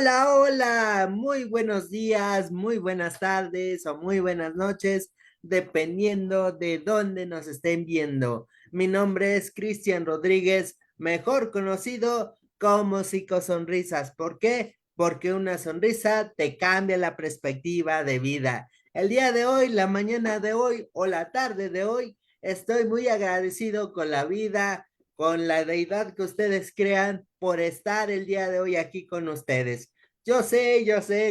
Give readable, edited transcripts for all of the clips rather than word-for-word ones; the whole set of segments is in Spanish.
Hola, hola, muy buenos días, muy buenas tardes o muy buenas noches, dependiendo de dónde nos estén viendo. Mi nombre es Cristian Rodríguez, mejor conocido como Psicosonrisas. ¿Por qué? Porque una sonrisa te cambia la perspectiva de vida. El día de hoy, la mañana de hoy o la tarde de hoy, estoy muy agradecido con la vida, con la deidad que ustedes crean por estar el día de hoy aquí con ustedes. Yo sé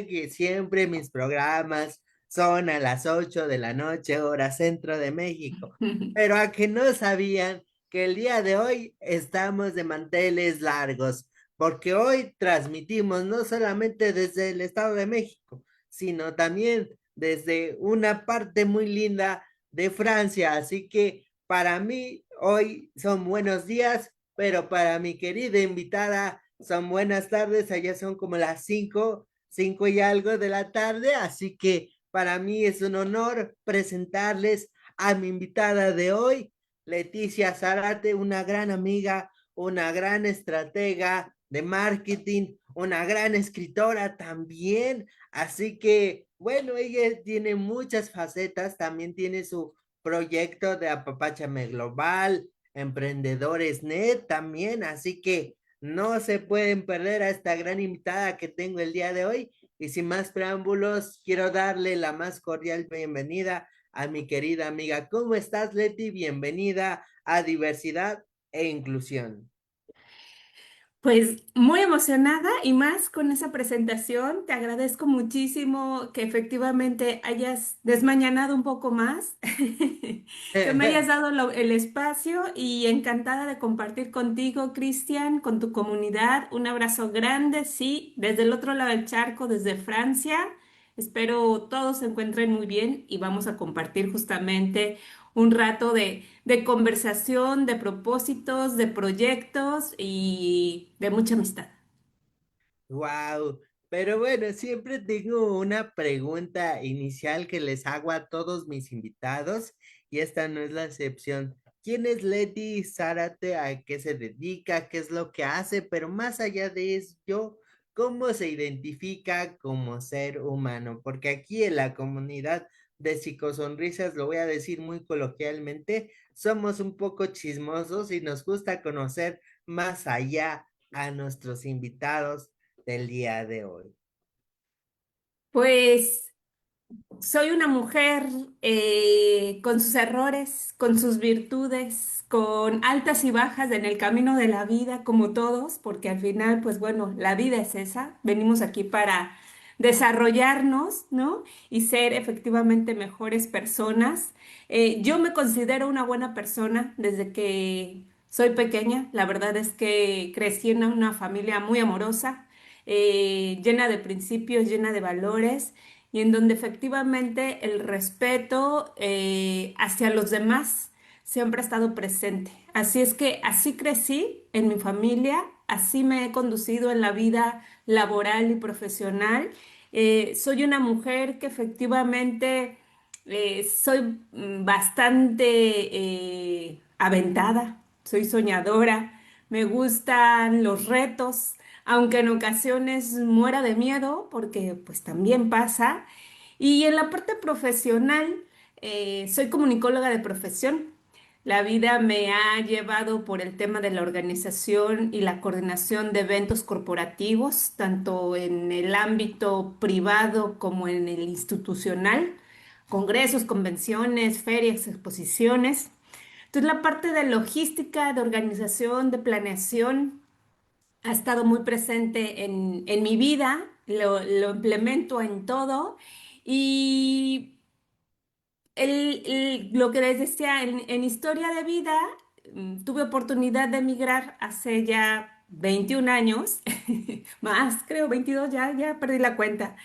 que siempre mis programas son a las 8 de la noche, hora centro de México, pero a que no sabían que el día de hoy estamos de manteles largos, porque hoy transmitimos no solamente desde el Estado de México, sino también desde una parte muy linda de Francia, así que para mí hoy son buenos días, pero para mi querida invitada son buenas tardes, allá son como las 5 y algo de la tarde, así que para mí es un honor presentarles a mi invitada de hoy, Leticia Zárate, una gran amiga, una gran estratega de marketing, una gran escritora también, así que bueno, ella tiene muchas facetas, también tiene su proyecto de Apapáchame Global, Emprendedores Net también, así que no se pueden perder a esta gran invitada que tengo el día de hoy. Y sin más preámbulos, quiero darle la más cordial bienvenida a mi querida amiga. ¿Cómo estás, Leti? Bienvenida a Diversidad e Inclusión. Pues muy emocionada y más con esa presentación. Te agradezco muchísimo que efectivamente hayas desmañanado un poco más, que me hayas dado el espacio y encantada de compartir contigo, Cristian, con tu comunidad. Un abrazo grande, sí, desde el otro lado del charco, desde Francia. Espero todos se encuentren muy bien y vamos a compartir justamente un rato de conversación, de propósitos, de proyectos y de mucha amistad. Wow, pero bueno, siempre tengo una pregunta inicial que les hago a todos mis invitados y esta no es la excepción. ¿Quién es Leti Zárate? ¿A qué se dedica? ¿Qué es lo que hace? Pero más allá de eso, ¿cómo se identifica como ser humano? Porque aquí en la comunidad de Psicosonrisas, lo voy a decir muy coloquialmente, somos un poco chismosos y nos gusta conocer más allá a nuestros invitados del día de hoy. Pues soy una mujer con sus errores, con sus virtudes, con altas y bajas en el camino de la vida, como todos, porque al final, pues bueno, la vida es esa. Venimos aquí para desarrollarnos, ¿no? Y ser efectivamente mejores personas. Yo me considero una buena persona desde que soy pequeña. La verdad es que crecí en una familia muy amorosa, llena de principios, llena de valores y en donde efectivamente el respeto hacia los demás siempre ha estado presente. Así es que así crecí en mi familia, así me he conducido en la vida laboral y profesional. Soy una mujer que efectivamente soy bastante aventada, soy soñadora, me gustan los retos, aunque en ocasiones muera de miedo, porque pues también pasa. Y en la parte profesional, soy comunicóloga de profesión. La vida me ha llevado por el tema de la organización y la coordinación de eventos corporativos, tanto en el ámbito privado como en el institucional, congresos, convenciones, ferias, exposiciones. Entonces, la parte de logística, de organización, de planeación, ha estado muy presente en mi vida, lo implemento en todo y lo que les decía, en historia de vida, tuve oportunidad de emigrar hace ya 21 años, más creo, 22 ya perdí la cuenta.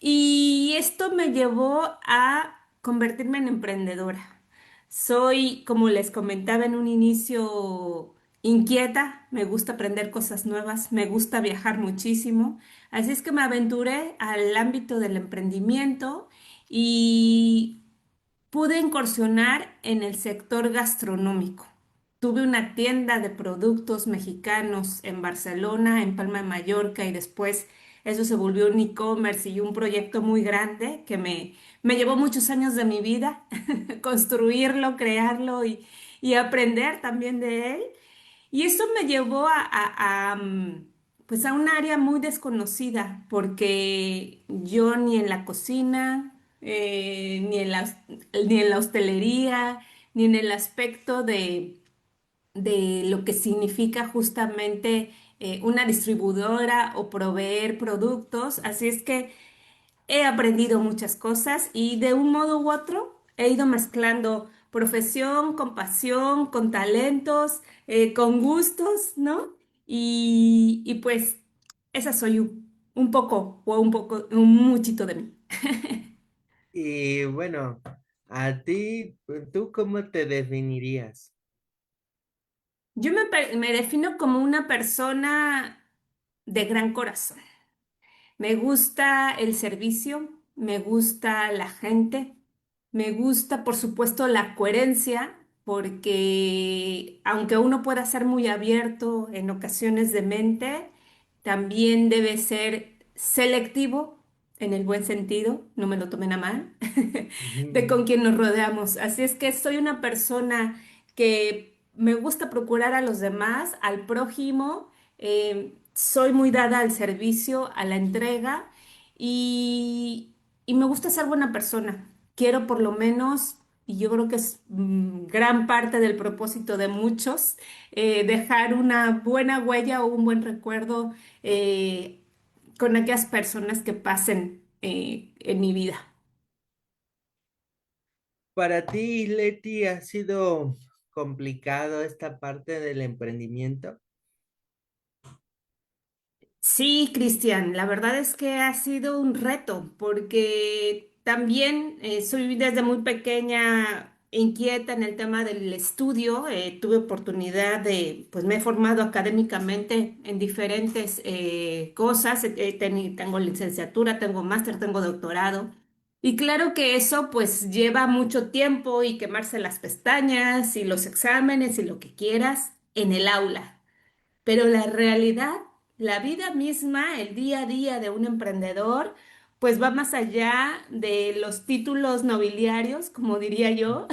Y esto me llevó a convertirme en emprendedora. Soy, como les comentaba en un inicio, inquieta, me gusta aprender cosas nuevas, me gusta viajar muchísimo. Así es que me aventuré al ámbito del emprendimiento y pude incursionar en el sector gastronómico. Tuve una tienda de productos mexicanos en Barcelona, en Palma de Mallorca y después Eso se volvió un e-commerce y un proyecto muy grande que me llevó muchos años de mi vida construirlo, crearlo y aprender también de él. Y eso me llevó pues a un área muy desconocida, porque yo ni en la cocina, ni en la hostelería, ni en el aspecto de lo que significa justamente una distribuidora o proveer productos. Así es que he aprendido muchas cosas y de un modo u otro he ido mezclando profesión con pasión, con talentos, con gustos, ¿no? Y pues esa soy un poco o un poco, un muchito de mí. Y bueno, a ti, ¿tú cómo te definirías? Me defino como una persona de gran corazón. Me gusta el servicio, me gusta la gente, me gusta, por supuesto, la coherencia, porque aunque uno pueda ser muy abierto en ocasiones de mente, también debe ser selectivo en el buen sentido, no me lo tomen a mal, de con quien nos rodeamos. Así es que soy una persona que me gusta procurar a los demás, al prójimo, soy muy dada al servicio, a la entrega y, y me gusta ser buena persona. Quiero por lo menos, y yo creo que es gran parte del propósito de muchos, dejar una buena huella o un buen recuerdo con aquellas personas que pasen en mi vida. Para ti, Leti, ¿ha sido complicado esta parte del emprendimiento? Sí, Cristian, la verdad es que ha sido un reto porque también soy desde muy pequeña inquieta en el tema del estudio. Tuve oportunidad pues me he formado académicamente en diferentes cosas. Tengo licenciatura, tengo máster, tengo doctorado. Y claro que eso pues lleva mucho tiempo y quemarse las pestañas y los exámenes y lo que quieras en el aula. Pero la realidad, la vida misma, el día a día de un emprendedor, pues va más allá de los títulos nobiliarios, como diría yo,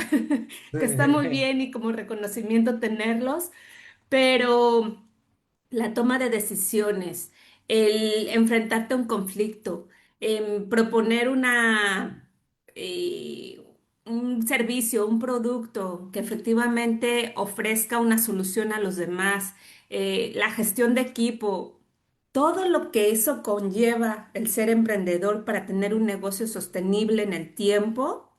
que está muy bien y como reconocimiento tenerlos, pero la toma de decisiones, el enfrentarte a un conflicto, proponer eh, un servicio, un producto que efectivamente ofrezca una solución a los demás, la gestión de equipo, todo lo que eso conlleva el ser emprendedor para tener un negocio sostenible en el tiempo,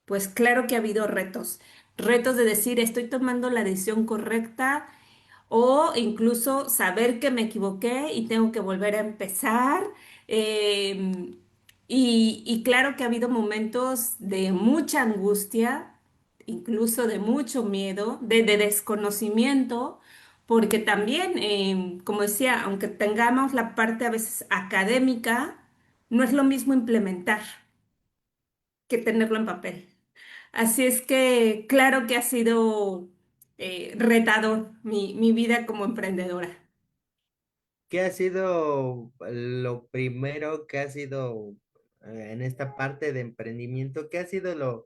pues claro que ha habido retos. Retos de decir, estoy tomando la decisión correcta o incluso saber que me equivoqué y tengo que volver a empezar. Eh, y claro que ha habido momentos de mucha angustia, incluso de mucho miedo, de desconocimiento, porque también, como decía, aunque tengamos la parte a veces académica, no es lo mismo implementar que tenerlo en papel. Así es que claro que ha sido retador mi vida como emprendedora. ¿Qué ha sido lo primero que ha sido en esta parte de emprendimiento? ¿Qué ha sido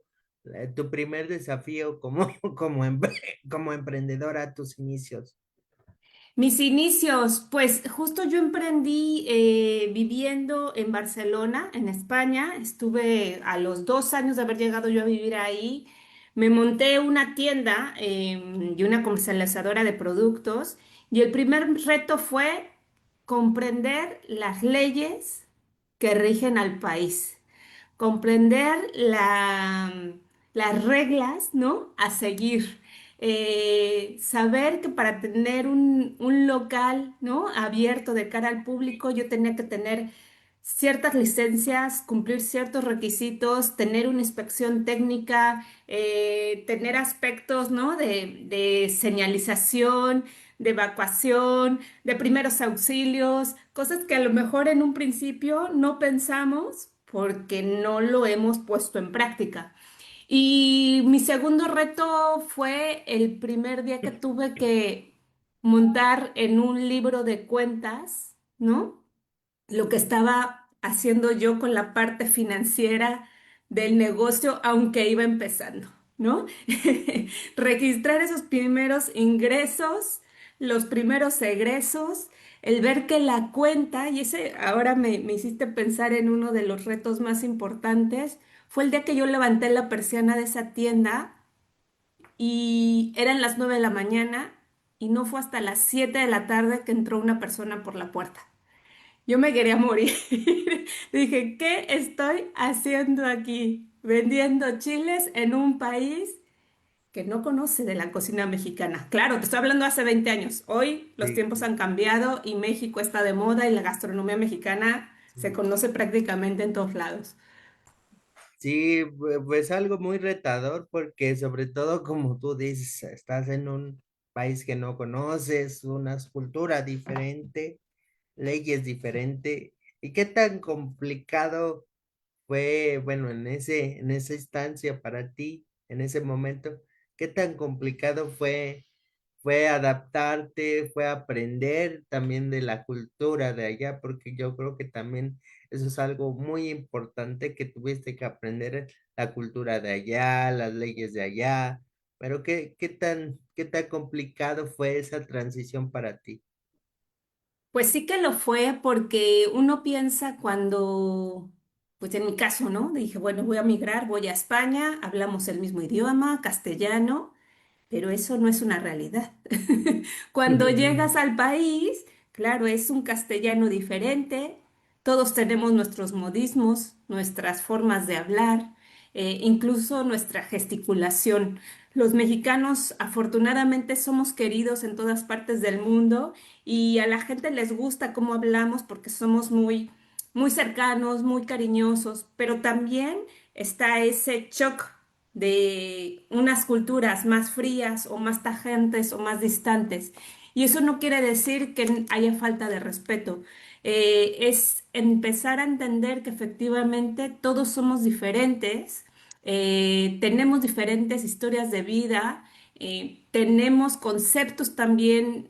tu primer desafío como, como emprendedora a tus inicios? Mis inicios, pues justo yo emprendí viviendo en Barcelona, en España. Estuve a los 2 años de haber llegado yo a vivir ahí. Me monté una tienda y una comercializadora de productos y el primer reto fue comprender las leyes que rigen al país, comprender las reglas, ¿no? A seguir. Saber que para tener un local, ¿no? Abierto de cara al público, yo tenía que tener ciertas licencias, cumplir ciertos requisitos, tener una inspección técnica, tener aspectos, ¿no? De señalización, de evacuación, de primeros auxilios, cosas que a lo mejor en un principio no pensamos porque no lo hemos puesto en práctica. Y mi segundo reto fue el primer día que tuve que montar en un libro de cuentas, ¿no? lo que estaba haciendo yo con la parte financiera del negocio, aunque iba empezando, ¿no? Registrar esos primeros ingresos, los primeros egresos, el ver que la cuenta, y ese ahora me hiciste pensar en uno de los retos más importantes, fue el día que yo levanté la persiana de esa tienda y eran las 9 de la mañana y no fue hasta las 7 de la tarde que entró una persona por la puerta. Yo me quería morir. Dije, ¿qué estoy haciendo aquí? Vendiendo chiles en un país que no conoce de la cocina mexicana. Claro, te estoy hablando hace 20 años. Hoy los Sí, tiempos han cambiado y México está de moda y la gastronomía mexicana se sí. conoce prácticamente en todos lados. Sí, pues algo muy retador porque sobre todo como tú dices, estás en un país que no conoces, una cultura diferente, leyes diferente. ¿Y qué tan complicado fue, bueno, en esa instancia para ti, en ese momento, qué tan complicado fue adaptarte, fue aprender también de la cultura de allá? Porque yo creo que también eso es algo muy importante que tuviste que aprender la cultura de allá, las leyes de allá, pero qué tan complicado fue esa transición para ti? Pues sí que lo fue porque uno piensa cuando, pues en mi caso, ¿no? Dije, bueno, voy a migrar, voy a España, hablamos el mismo idioma, castellano. Pero eso no es una realidad. Cuando llegas al país, claro, es un castellano diferente, todos tenemos nuestros modismos, nuestras formas de hablar, incluso nuestra gesticulación. Los mexicanos afortunadamente somos queridos en todas partes del mundo y a la gente les gusta cómo hablamos porque somos muy cercanos, muy cariñosos, pero también está ese shock de unas culturas más frías o más tajantes o más distantes. Y eso no quiere decir que haya falta de respeto. Es empezar a entender que efectivamente todos somos diferentes, tenemos diferentes historias de vida, tenemos conceptos también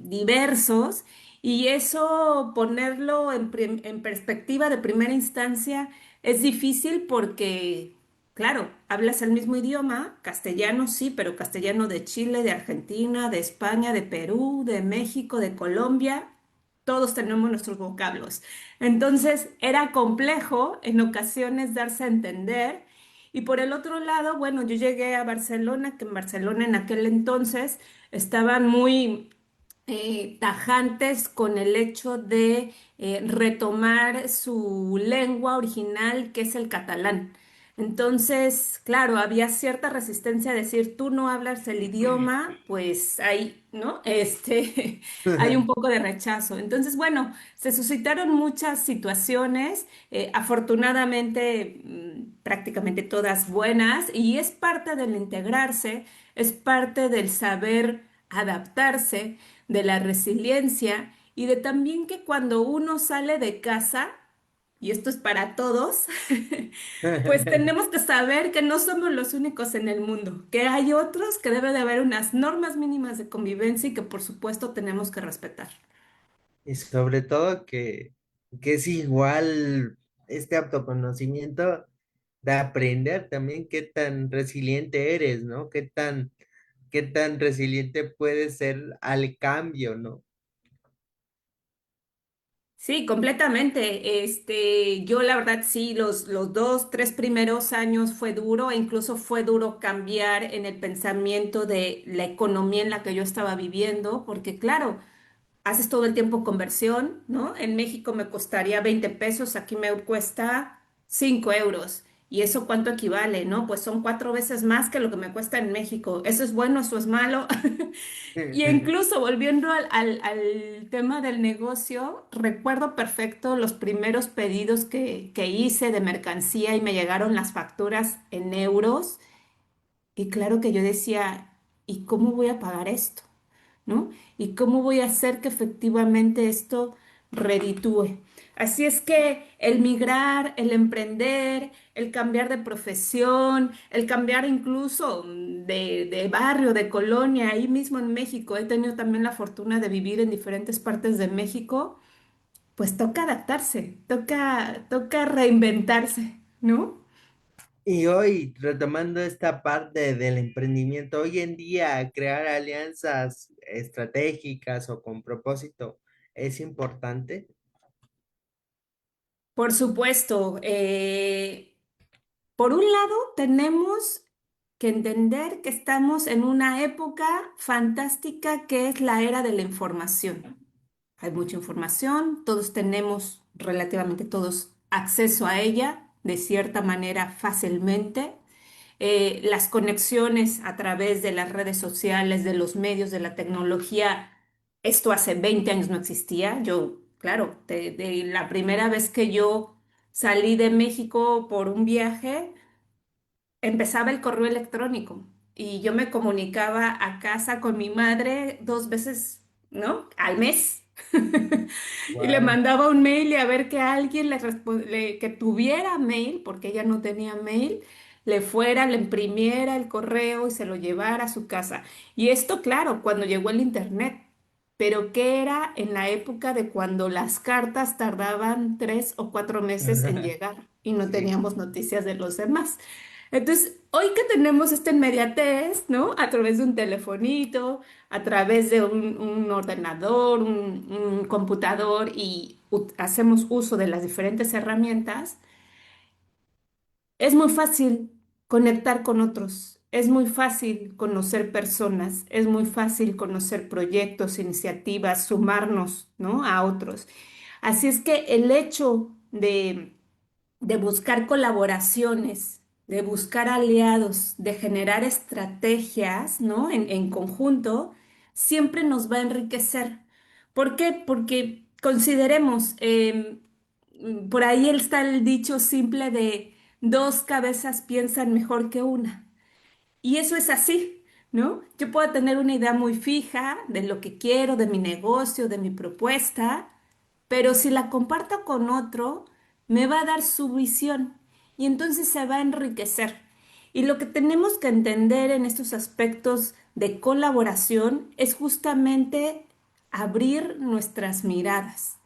diversos y eso ponerlo en perspectiva de primera instancia es difícil porque claro, hablas el mismo idioma, castellano sí, pero castellano de Chile, de Argentina, de España, de Perú, de México, de Colombia, todos tenemos nuestros vocablos. Entonces era complejo en ocasiones darse a entender. Y por el otro lado, bueno, yo llegué a Barcelona, que en Barcelona en aquel entonces estaban muy tajantes con el hecho de retomar su lengua original, que es el catalán. Entonces, claro, había cierta resistencia a decir, tú no hablas el idioma, pues ahí, ¿no? Hay un poco de rechazo. Entonces, bueno, se suscitaron muchas situaciones, afortunadamente, prácticamente todas buenas, y es parte del integrarse, es parte del saber adaptarse, de la resiliencia y de también que cuando uno sale de casa, y esto es para todos, pues tenemos que saber que no somos los únicos en el mundo, que hay otros, que debe de haber unas normas mínimas de convivencia y que por supuesto tenemos que respetar. Y sobre todo que es igual este autoconocimiento de aprender también qué tan resiliente eres, ¿no? Qué tan resiliente puedes ser al cambio, ¿no? Sí, completamente. Yo la verdad sí, los 2, 3 primeros años fue duro e incluso fue duro cambiar en el pensamiento de la economía en la que yo estaba viviendo, porque claro, haces todo el tiempo conversión, ¿no? En México me costaría 20 pesos, aquí me cuesta 5 euros. ¿Y eso cuánto equivale, no? Pues son 4 veces más que lo que me cuesta en México. ¿Eso es bueno, eso es malo? Y incluso volviendo al tema del negocio, recuerdo perfecto los primeros pedidos que hice de mercancía y me llegaron las facturas en euros. Y claro que yo decía, ¿y cómo voy a pagar esto? ¿No? ¿Y cómo voy a hacer que efectivamente esto reditúe? Así es que el migrar, el emprender, el cambiar de profesión, el cambiar incluso de barrio, de colonia, ahí mismo en México, he tenido también la fortuna de vivir en diferentes partes de México, pues toca adaptarse, toca reinventarse, ¿no? Y hoy, retomando esta parte del emprendimiento, hoy en día crear alianzas estratégicas o con propósito es importante. Por supuesto, por un lado, tenemos que entender que estamos en una época fantástica que es la era de la información. Hay mucha información, todos tenemos, relativamente todos, acceso a ella de cierta manera fácilmente. Las conexiones a través de las redes sociales, de los medios, de la tecnología, esto hace 20 años no existía. Yo, claro, de la primera vez que yo salí de México por un viaje, empezaba el correo electrónico y yo me comunicaba a casa con mi madre 2 veces, ¿no? Al mes. Y le Wow. mandaba un mail y a ver que alguien que tuviera mail, porque ella no tenía mail, le fuera, le imprimiera el correo y se lo llevara a su casa. Y esto, claro, cuando llegó el internet. Pero ¿qué era en la época de cuando las cartas tardaban 3 o 4 meses en llegar y no Sí. teníamos noticias de los demás? Entonces, hoy que tenemos esta inmediatez, ¿no? A través de un telefonito, a través de un ordenador, un computador y hacemos uso de las diferentes herramientas, es muy fácil conectar con otros, es muy fácil conocer personas, es muy fácil conocer proyectos, iniciativas, sumarnos, ¿no? A otros. Así es que el hecho de buscar colaboraciones, de buscar aliados, de generar estrategias, ¿no? En conjunto, siempre nos va a enriquecer. ¿Por qué? Porque consideremos, por ahí está el dicho simple de dos cabezas piensan mejor que una. Y eso es así, ¿no? Yo puedo tener una idea muy fija de lo que quiero, de mi negocio, de mi propuesta, pero si la comparto con otro, me va a dar su visión y entonces se va a enriquecer. Y lo que tenemos que entender en estos aspectos de colaboración es justamente abrir nuestras miradas,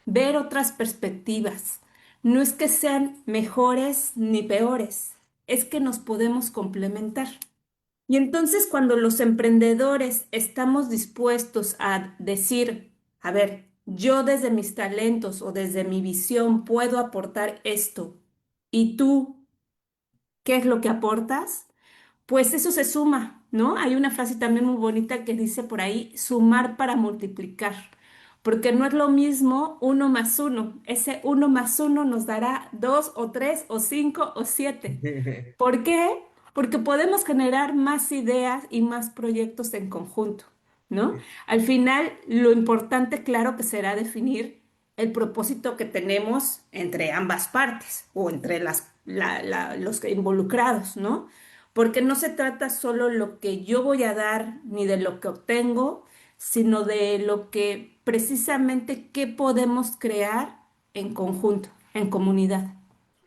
ver otras perspectivas. No es que sean mejores ni peores, es que nos podemos complementar. Y entonces cuando los emprendedores estamos dispuestos a decir, a ver, yo desde mis talentos o desde mi visión puedo aportar esto, ¿y tú qué es lo que aportas? Pues eso se suma, ¿no? Hay una frase también muy bonita que dice por ahí, sumar para multiplicar, porque no es lo mismo uno más uno. Ese uno más uno nos dará dos o tres o cinco o siete. ¿Por qué? Porque podemos generar más ideas y más proyectos en conjunto, ¿no? Al final, lo importante, claro, que será definir el propósito que tenemos entre ambas partes o entre los involucrados, ¿no? Porque no se trata solo lo que yo voy a dar ni de lo que obtengo, sino de lo que precisamente qué podemos crear en conjunto, en comunidad.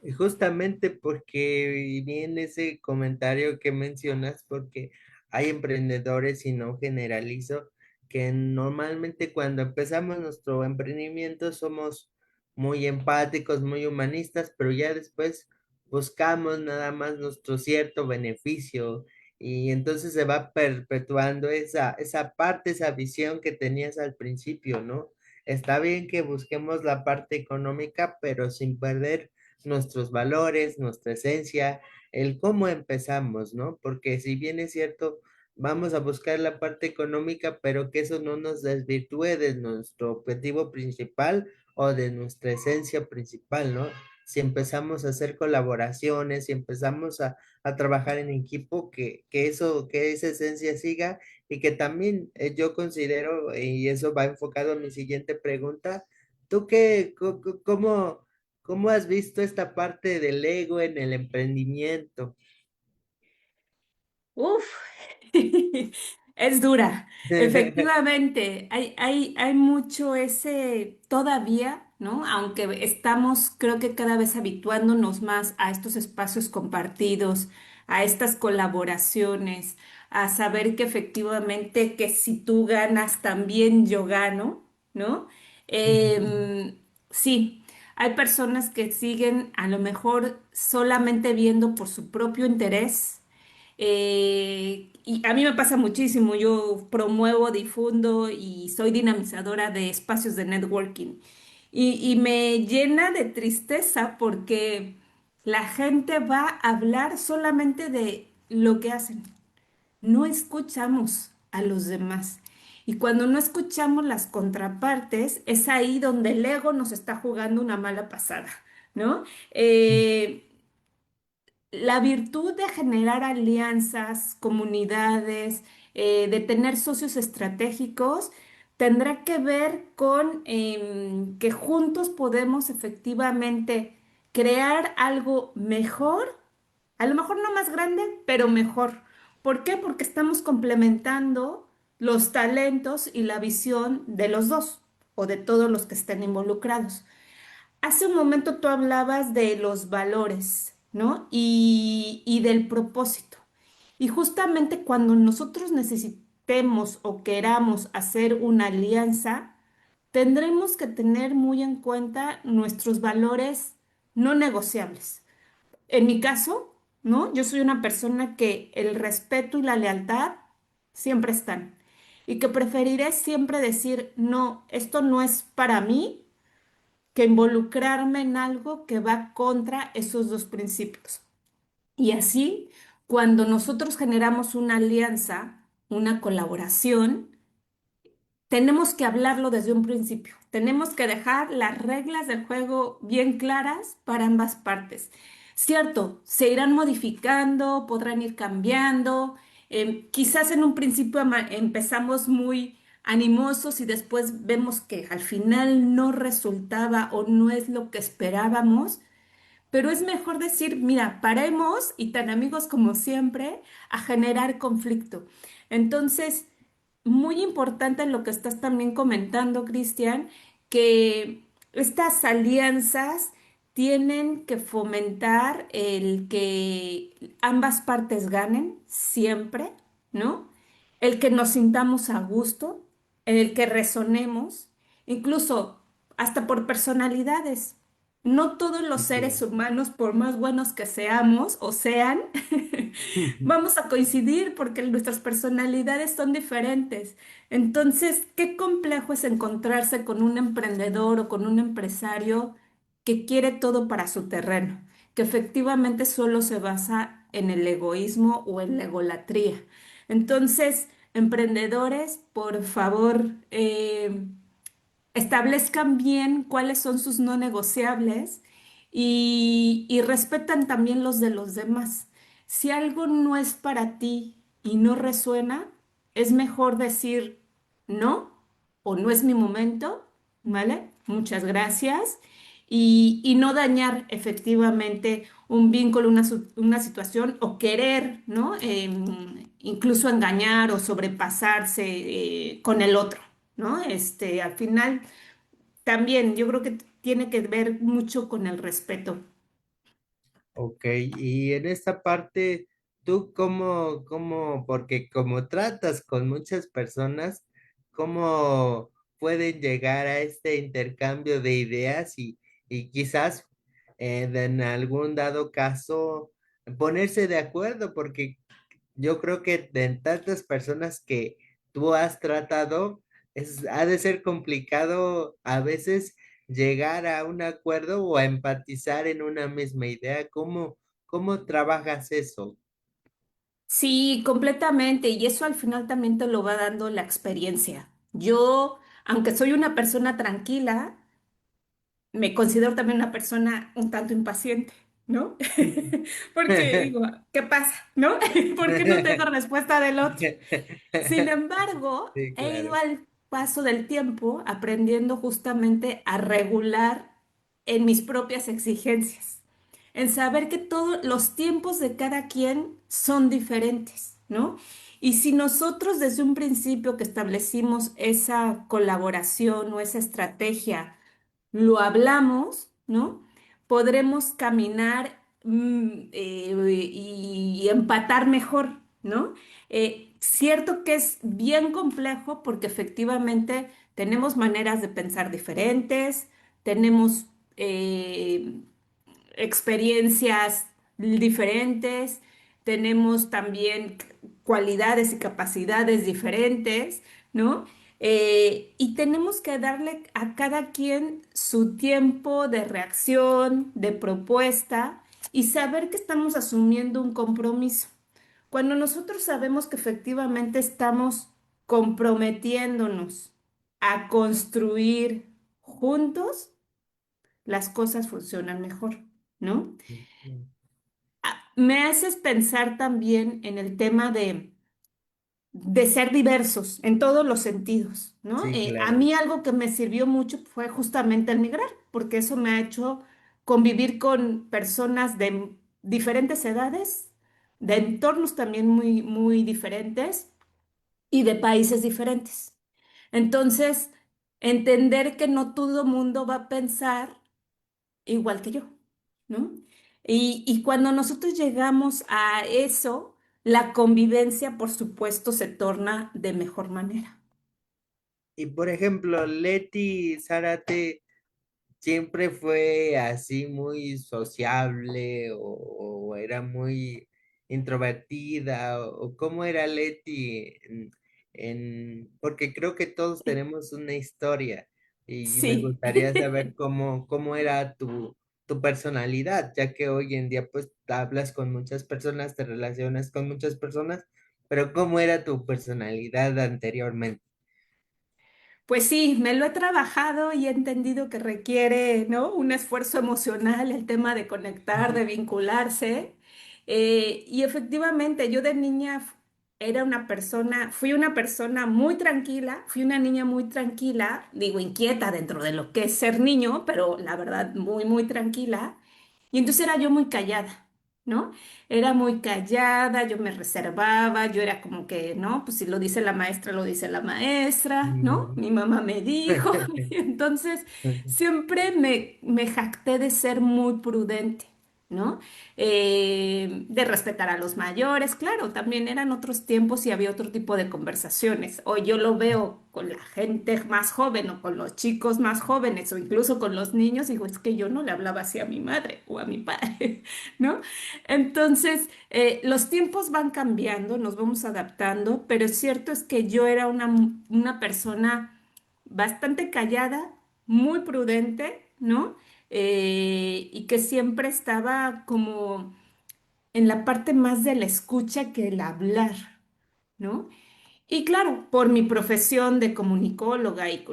Y justamente porque viene ese comentario que mencionas, porque hay emprendedores, y no generalizo, que normalmente cuando empezamos nuestro emprendimiento somos muy empáticos, muy humanistas, pero ya después buscamos nada más nuestro cierto beneficio y entonces se va perpetuando esa parte, esa visión que tenías al principio, ¿no? Está bien que busquemos la parte económica, pero sin perder nuestros valores, nuestra esencia, el cómo empezamos, ¿no? Porque si bien es cierto, vamos a buscar la parte económica, pero que eso no nos desvirtúe de nuestro objetivo principal o de nuestra esencia principal, ¿no? Si empezamos a hacer colaboraciones, si empezamos a trabajar en equipo, que esa esencia siga y que también yo considero, y eso va enfocado a mi siguiente pregunta, ¿tú cómo? ¿Cómo has visto esta parte del ego en el emprendimiento? Uf, es dura. Efectivamente, hay mucho ese todavía, ¿no? Aunque estamos, creo que cada vez habituándonos más a estos espacios compartidos, a estas colaboraciones, a saber que efectivamente que si tú ganas, también yo gano, ¿no? Sí, hay personas que siguen a lo mejor solamente viendo por su propio interés. Y a mí me pasa muchísimo, yo promuevo, difundo y soy dinamizadora de espacios de networking. Y me llena de tristeza porque la gente va a hablar solamente de lo que hacen. No escuchamos a los demás. Y cuando no escuchamos las contrapartes, es ahí donde el ego nos está jugando una mala pasada, ¿no? Eh, la virtud de generar alianzas, comunidades, de tener socios estratégicos, tendrá que ver con que juntos podemos efectivamente crear algo mejor, a lo mejor no más grande, pero mejor. ¿Por qué? Porque estamos complementando los talentos y la visión de los dos o de todos los que estén involucrados. Hace un momento tú hablabas de los valores, ¿no? Y del propósito. Y justamente cuando nosotros necesitemos o queramos hacer una alianza, tendremos que tener muy en cuenta nuestros valores no negociables. En mi caso, ¿no? Yo soy una persona que el respeto y la lealtad siempre están. Y que preferiré siempre decir, no, esto no es para mí que involucrarme en algo que va contra esos dos principios. Y así, cuando nosotros generamos una alianza, una colaboración, tenemos que hablarlo desde un principio. Tenemos que dejar las reglas del juego bien claras para ambas partes. Cierto, se irán modificando, podrán ir cambiando. Quizás en un principio empezamos muy animosos y después vemos que al final no resultaba o no es lo que esperábamos. Pero es mejor decir, mira, paremos y tan amigos como siempre a generar conflicto. Entonces, muy importante lo que estás también comentando, Cristian, que estas alianzas tienen que fomentar el que ambas partes ganen siempre, ¿no? El que nos sintamos a gusto, el que resonemos, incluso hasta por personalidades. No todos los Así seres es. humanos, por más buenos que seamos o sean, vamos a coincidir porque nuestras personalidades son diferentes. Entonces, qué complejo es encontrarse con un emprendedor o con un empresario que quiere todo para su terreno, que efectivamente solo se basa en el egoísmo o en la egolatría. Entonces, emprendedores, por favor, establezcan bien cuáles son sus no negociables y respetan también los de los demás. Si algo no es para ti y no resuena, es mejor decir no o no es mi momento, ¿vale? Muchas gracias. Y no dañar efectivamente un vínculo, una situación o querer, ¿no? Incluso engañar o sobrepasarse con el otro. ¿No? Al final también yo creo que tiene que ver mucho con el respeto. Ok, y en esta parte, ¿tú porque como tratas con muchas personas, cómo pueden llegar a este intercambio de ideas y quizás en algún dado caso ponerse de acuerdo? Porque yo creo que de tantas personas que tú has tratado, ha de ser complicado a veces llegar a un acuerdo o a empatizar en una misma idea. ¿Cómo trabajas eso? Sí, completamente. Y eso al final también te lo va dando la experiencia. Yo, aunque soy una persona tranquila, me considero también una persona un tanto impaciente, ¿no? Porque digo, ¿qué pasa? ¿No? ¿Por qué no tengo respuesta del otro? Sin embargo, Sí, he ido claro. al paso del tiempo aprendiendo justamente a regular en mis propias exigencias, en saber que todos los tiempos de cada quien son diferentes, ¿no? Y si nosotros desde un principio que establecimos esa colaboración o esa estrategia, lo hablamos, ¿no? Podremos caminar y empatar mejor, ¿no? Cierto que es bien complejo porque efectivamente tenemos maneras de pensar diferentes, tenemos eh, experiencias diferentes, tenemos también cualidades y capacidades diferentes, ¿no? Y tenemos que darle a cada quien su tiempo de reacción, de propuesta y saber que estamos asumiendo un compromiso. Cuando nosotros sabemos que efectivamente estamos comprometiéndonos a construir juntos, las cosas funcionan mejor, ¿no? Me haces pensar también en el tema de ser diversos en todos los sentidos, ¿no? Sí, A claro. mí algo que me sirvió mucho fue justamente el migrar, porque eso me ha hecho convivir con personas de diferentes edades, de entornos también muy, muy diferentes y de países diferentes. Entonces, entender que no todo mundo va a pensar igual que yo, ¿no? Y cuando nosotros llegamos a eso, la convivencia, por supuesto, se torna de mejor manera. Y por ejemplo, Leti Zárate siempre fue así muy sociable o era muy introvertida o cómo era Leti porque creo que todos tenemos una historia y me Sí. gustaría saber cómo era tu personalidad, ya que hoy en día pues hablas con muchas personas, te relacionas con muchas personas, pero cómo era tu personalidad anteriormente. Pues sí, me lo he trabajado y he entendido que requiere, ¿no? Un esfuerzo emocional, el tema de conectar, de vincularse. Y efectivamente, yo de niña era una persona, fui una persona muy tranquila, fui una niña muy tranquila, digo inquieta dentro de lo que es ser niño, pero la verdad muy, muy tranquila. Y entonces era yo muy callada, ¿no? Era muy callada, yo me reservaba, yo era como que, ¿no? Pues si lo dice la maestra, lo dice la maestra, ¿no? Mm. Mi mamá me dijo. Y entonces siempre me jacté de ser muy prudente, ¿no? De respetar a los mayores, claro, también eran otros tiempos y había otro tipo de conversaciones. Hoy yo lo veo con la gente más joven o con los chicos más jóvenes o incluso con los niños, digo, es que yo no le hablaba así a mi madre o a mi padre, ¿no? Entonces, los tiempos van cambiando, nos vamos adaptando, pero cierto es que yo era una persona bastante callada, muy prudente, ¿no? Y que siempre estaba como en la parte más de la escucha que el hablar, ¿no? Y claro, por mi profesión de comunicóloga y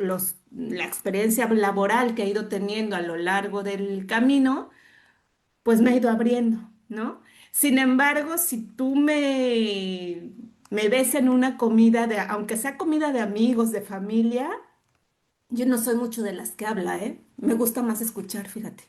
la experiencia laboral que he ido teniendo a lo largo del camino, pues me he ido abriendo, ¿no? Sin embargo, si tú me ves en una comida de, aunque sea comida de amigos, de familia, yo no soy mucho de las que habla, ¿eh? Me gusta más escuchar, fíjate.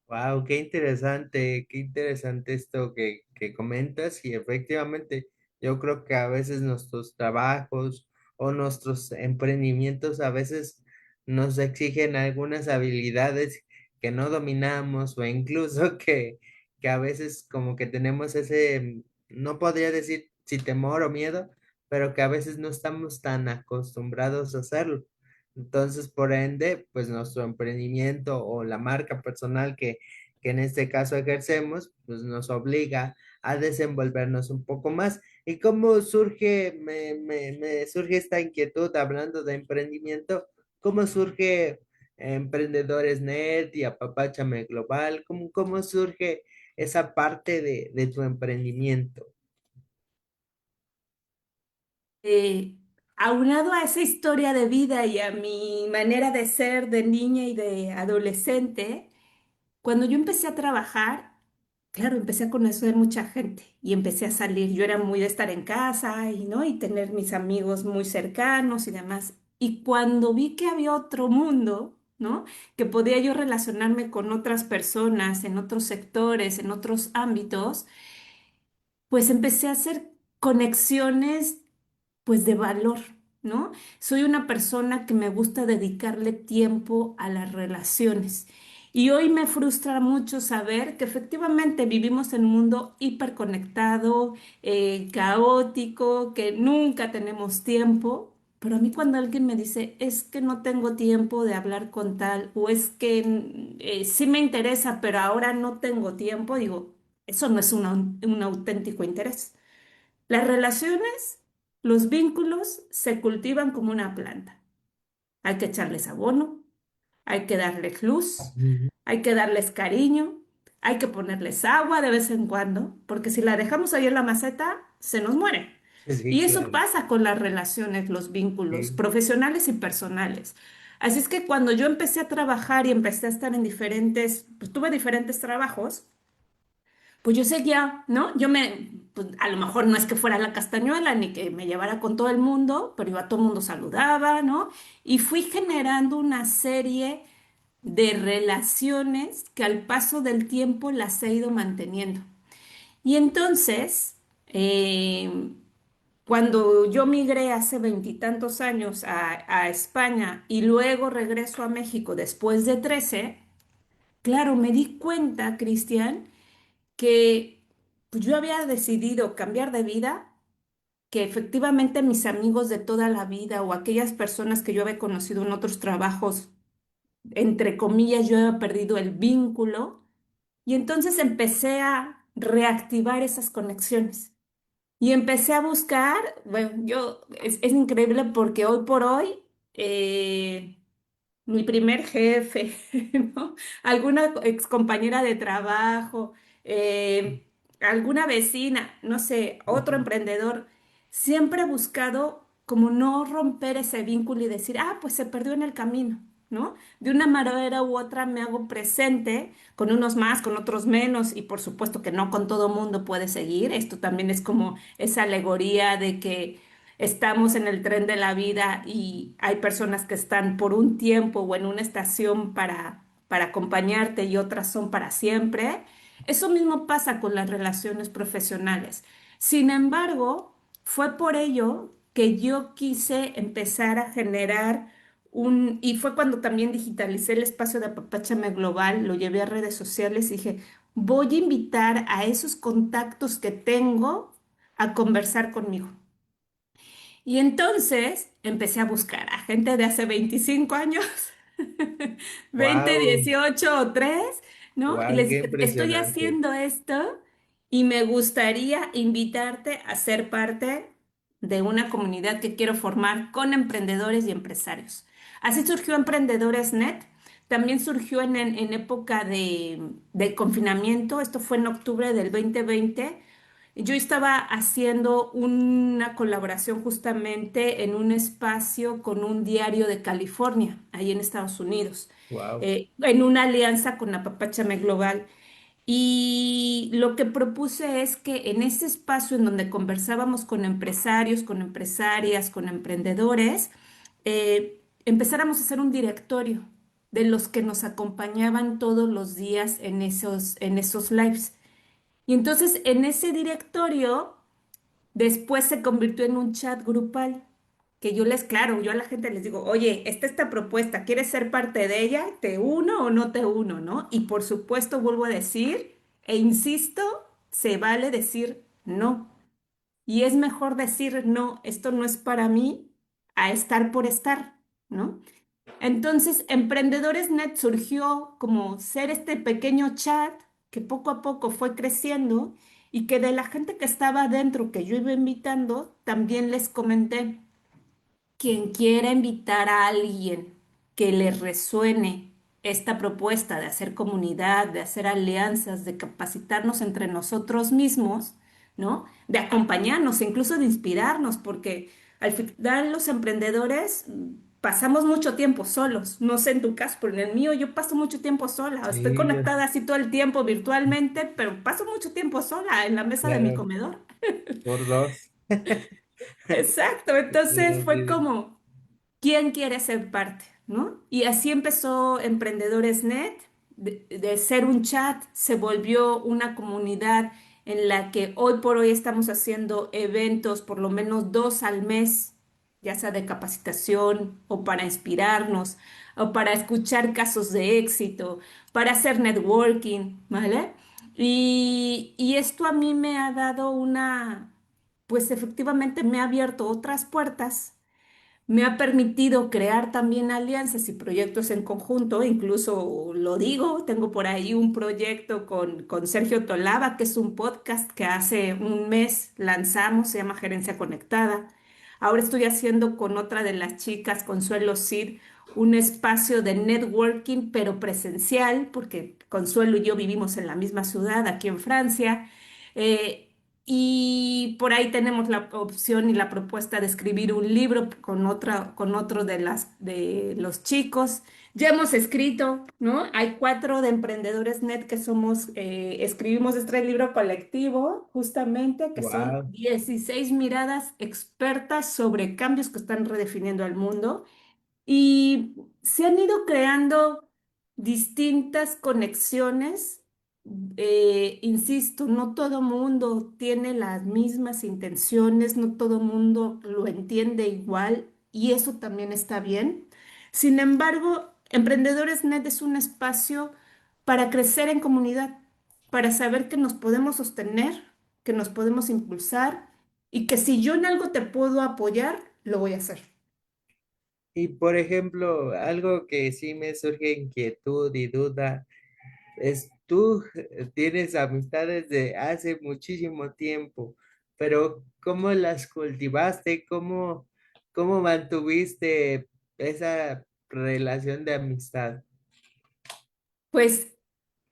Wow, qué interesante esto que comentas y efectivamente yo creo que a veces nuestros trabajos o nuestros emprendimientos a veces nos exigen algunas habilidades que no dominamos o incluso que a veces como que tenemos ese, no podría decir si temor o miedo, pero que a veces no estamos tan acostumbrados a hacerlo. Entonces, por ende, pues nuestro emprendimiento o la marca personal que en este caso ejercemos, pues nos obliga a desenvolvernos un poco más. ¿Y cómo surge, me surge esta inquietud hablando de emprendimiento? ¿Cómo surge Emprendedores Net y Apapáchame Global? ¿Cómo surge esa parte de tu emprendimiento? Eh, Aunado a esa historia de vida y a mi manera de ser de niña y de adolescente, cuando yo empecé a trabajar, claro, empecé a conocer mucha gente y empecé a salir. Yo era muy de estar en casa y, ¿no? Y tener mis amigos muy cercanos y demás. Y cuando vi que había otro mundo, ¿no? Que podía yo relacionarme con otras personas en otros sectores, en otros ámbitos, pues empecé a hacer conexiones pues de valor, ¿no? Soy una persona que me gusta dedicarle tiempo a las relaciones. Y hoy me frustra mucho saber que efectivamente vivimos en un mundo hiperconectado, caótico, que nunca tenemos tiempo. Pero a mí cuando alguien me dice, es que no tengo tiempo de hablar con tal, o es que sí me interesa, pero ahora no tengo tiempo, digo, eso no es un auténtico interés. Las relaciones, los vínculos se cultivan como una planta. Hay que echarles abono, hay que darles luz, Ujú. hay que darles cariño, hay que ponerles agua de vez en cuando, porque si la dejamos ahí en la maceta, se nos muere. Sí, Y eso claro. pasa con las relaciones, los vínculos Sí. profesionales y personales. Así es que cuando yo empecé a trabajar y empecé a estar en diferentes, pues tuve diferentes trabajos, pues yo seguía, ¿no? Pues, a lo mejor no es que fuera la castañuela ni que me llevara con todo el mundo, pero iba todo el mundo saludaba, ¿no? Y fui generando una serie de relaciones que al paso del tiempo las he ido manteniendo. Y entonces, cuando yo migré hace veintitantos años a España y luego regreso a México después de 13, claro, me di cuenta, Cristian, que pues, yo había decidido cambiar de vida, que efectivamente mis amigos de toda la vida o aquellas personas que yo había conocido en otros trabajos, entre comillas, yo había perdido el vínculo y entonces empecé a reactivar esas conexiones. Y empecé a buscar, bueno, es increíble porque hoy por hoy, eh, mi primer jefe, ¿no? Alguna ex compañera de trabajo, eh, alguna vecina, no sé, otro Ujú. emprendedor, siempre he buscado como no romper ese vínculo y decir, ah, pues se perdió en el camino, ¿no? De una manera u otra me hago presente, con unos más, con otros menos, y por supuesto que no con todo mundo puede seguir. Esto también es como esa alegoría de que estamos en el tren de la vida y hay personas que están por un tiempo o en una estación para acompañarte y otras son para siempre. Eso mismo pasa con las relaciones profesionales. Sin embargo, fue por ello que yo quise empezar a generar y fue cuando también digitalicé el espacio de Apapáchame Global, lo llevé a redes sociales y dije, voy a invitar a esos contactos que tengo a conversar conmigo. Y entonces empecé a buscar a gente de hace 25 años, 20, Wow, 18 o 3, ¿no? Y wow, les qué dije, estoy impresionante. haciendo esto y me gustaría invitarte a ser parte de una comunidad que quiero formar con emprendedores y empresarios. Así surgió Emprendedores Net. También surgió en época de confinamiento. Esto fue en octubre del 2020. Yo estaba haciendo una colaboración justamente en un espacio con un diario de California, ahí en Estados Unidos, Wow. en una alianza con Apapáchame Global. Y lo que propuse es que en ese espacio en donde conversábamos con empresarios, con empresarias, con emprendedores, empezáramos a hacer un directorio de los que nos acompañaban todos los días en esos lives. Y entonces en ese directorio después se convirtió en un chat grupal que claro, yo a la gente les digo, oye, esta propuesta, ¿quieres ser parte de ella? ¿Te uno o no te uno, no? Y por supuesto vuelvo a decir, e insisto, se vale decir no. Y es mejor decir no, esto no es para mí, a estar por estar, ¿no? Entonces, Emprendedores Net surgió como ser este pequeño chat que poco a poco fue creciendo y que de la gente que estaba adentro, que yo iba invitando, también les comenté, quien quiera invitar a alguien que le resuene esta propuesta de hacer comunidad, de hacer alianzas, de capacitarnos entre nosotros mismos, ¿no? De acompañarnos, incluso de inspirarnos, porque al final los emprendedores pasamos mucho tiempo solos. No sé en tu caso, pero en el mío yo paso mucho tiempo sola. Estoy Sí, conectada así todo el tiempo virtualmente, pero paso mucho tiempo sola en la mesa de mi claro, comedor. por dos. Exacto, entonces Pero fue sí. como ¿quién quiere ser parte? ¿No? Y así empezó Emprendedores Net, de ser un chat, se volvió una comunidad en la que hoy por hoy estamos haciendo eventos, por lo menos 2 al mes, ya sea de capacitación o para inspirarnos, o para escuchar casos de éxito, para hacer networking, ¿vale? Y esto a mí me ha dado pues efectivamente me ha abierto otras puertas, me ha permitido crear también alianzas y proyectos en conjunto, incluso lo digo, tengo por ahí un proyecto con Sergio Tolava, que es un podcast que hace un mes lanzamos, se llama Gerencia Conectada. Ahora estoy haciendo con otra de las chicas, Consuelo Cid, un espacio de networking, pero presencial, porque Consuelo y yo vivimos en la misma ciudad, aquí en Francia. Eh, y por ahí tenemos la opción y la propuesta de escribir un libro con otro de los chicos. Ya hemos escrito, ¿no? Hay cuatro de Emprendedores Net que escribimos este libro colectivo, justamente, que son Wow. 16 miradas expertas sobre cambios que están redefiniendo el mundo. Y se han ido creando distintas conexiones. Insisto, no todo mundo tiene las mismas intenciones, no todo mundo lo entiende igual y eso también está bien. Sin embargo, Emprendedores Net es un espacio para crecer en comunidad, para saber que nos podemos sostener, que nos podemos impulsar y que si yo en algo te puedo apoyar, lo voy a hacer. Y por ejemplo, algo que sí me surge inquietud y duda es tú tienes amistades de hace muchísimo tiempo, pero ¿cómo las cultivaste? ¿Cómo mantuviste esa relación de amistad? Pues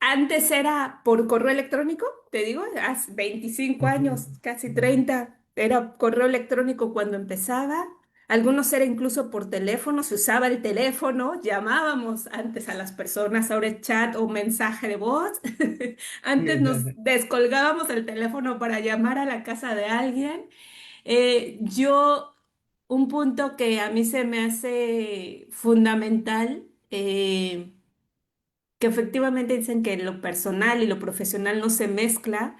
antes era por correo electrónico, te digo, hace 25 años, casi 30 era correo electrónico cuando empezaba. Algunos era incluso por teléfono, se usaba el teléfono, llamábamos antes a las personas, ahora es chat o mensaje de voz. Antes nos descolgábamos el teléfono para llamar a la casa de alguien. Yo, un punto que a mí se me hace fundamental, que efectivamente dicen que lo personal y lo profesional no se mezcla,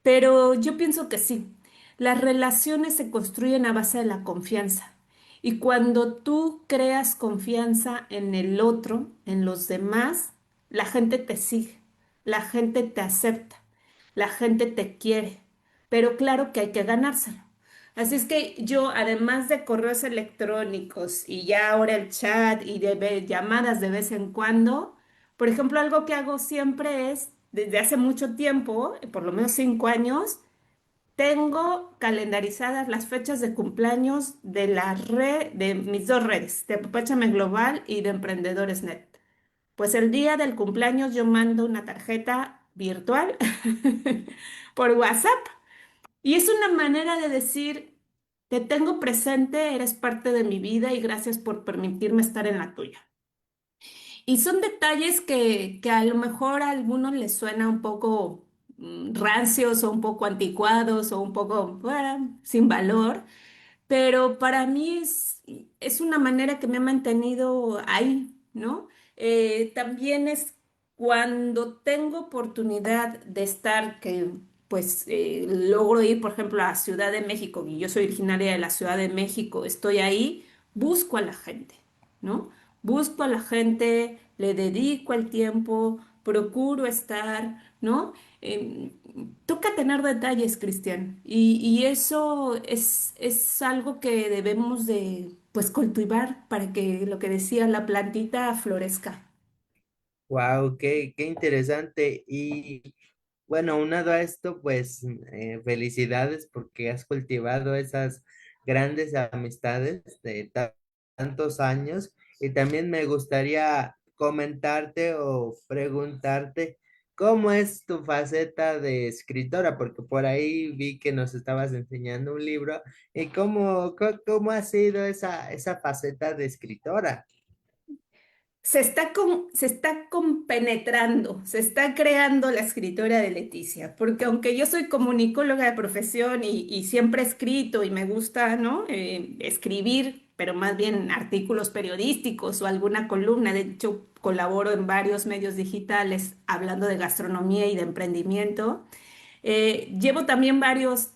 pero yo pienso que sí. Las relaciones se construyen a base de la confianza. Y cuando tú creas confianza en el otro, en los demás, la gente te sigue, la gente te acepta, la gente te quiere. Pero claro que hay que ganárselo. Así es que yo, además de correos electrónicos y ya ahora el chat y llamadas de vez en cuando, por ejemplo, algo que hago siempre es, desde hace mucho tiempo, por lo menos 5 años, tengo calendarizadas las fechas de cumpleaños de la red, de mis dos redes, de Apapáchame Global y de Emprendedores Net. Pues el día del cumpleaños yo mando una tarjeta virtual por WhatsApp y es una manera de decir, te tengo presente, eres parte de mi vida y gracias por permitirme estar en la tuya. Y son detalles que a lo mejor a algunos les suena un poco rancios o un poco anticuados o un poco sin valor, pero para mí es una manera que me ha mantenido ahí, ¿no? También es cuando tengo oportunidad de estar, que pues logro ir, por ejemplo, a Ciudad de México, y yo soy originaria de la Ciudad de México, estoy ahí, busco a la gente, ¿no? Busco a la gente, le dedico el tiempo, procuro estar, ¿no? Em, Toca tener detalles, Cristian, y eso es algo que debemos de, pues, cultivar para que lo que decía la plantita florezca. Wow, qué interesante. Y bueno, unado a esto, pues felicidades porque has cultivado esas grandes amistades de tantos años. Y también me gustaría comentarte o preguntarte cómo es tu faceta de escritora, porque por ahí vi que nos estabas enseñando un libro. ¿Y cómo ha sido esa faceta de escritora? Se está compenetrando, se está creando la escritora de Leticia, porque aunque yo soy comunicóloga de profesión y siempre he escrito y me gusta, ¿no? Escribir, pero más bien artículos periodísticos o alguna columna, de hecho colaboro en varios medios digitales hablando de gastronomía y de emprendimiento. Llevo también varios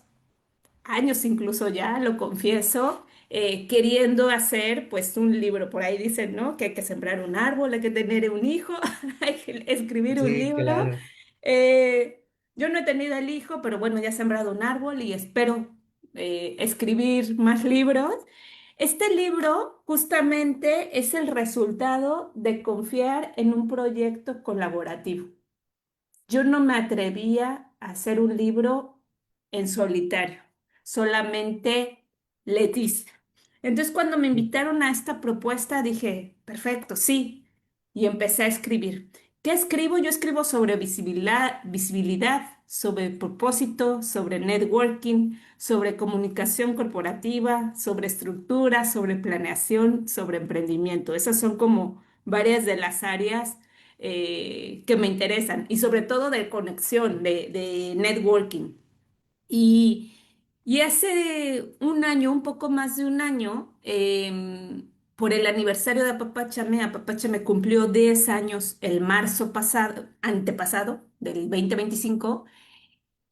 años incluso ya, lo confieso, queriendo hacer pues un libro. Por ahí dicen, ¿no? Que hay que sembrar un árbol, hay que tener un hijo, hay que escribir un Sí, libro. claro. Yo no he tenido el hijo, pero bueno, ya he sembrado un árbol y espero escribir más libros. Este libro justamente es el resultado de confiar en un proyecto colaborativo. Yo no me atrevía a hacer un libro en solitario, solamente Leticia. Entonces, cuando me invitaron a esta propuesta, dije, perfecto, sí, y empecé a escribir. ¿Qué escribo? Yo escribo sobre visibilidad, sobre propósito, sobre networking, sobre comunicación corporativa, sobre estructura, sobre planeación, sobre emprendimiento. Esas son como varias de las áreas que me interesan y sobre todo de conexión, de networking. Y, y hace un año, un poco más de un año, por el aniversario de Apapáchame cumplió 10 años el marzo pasado, antepasado, del 2025,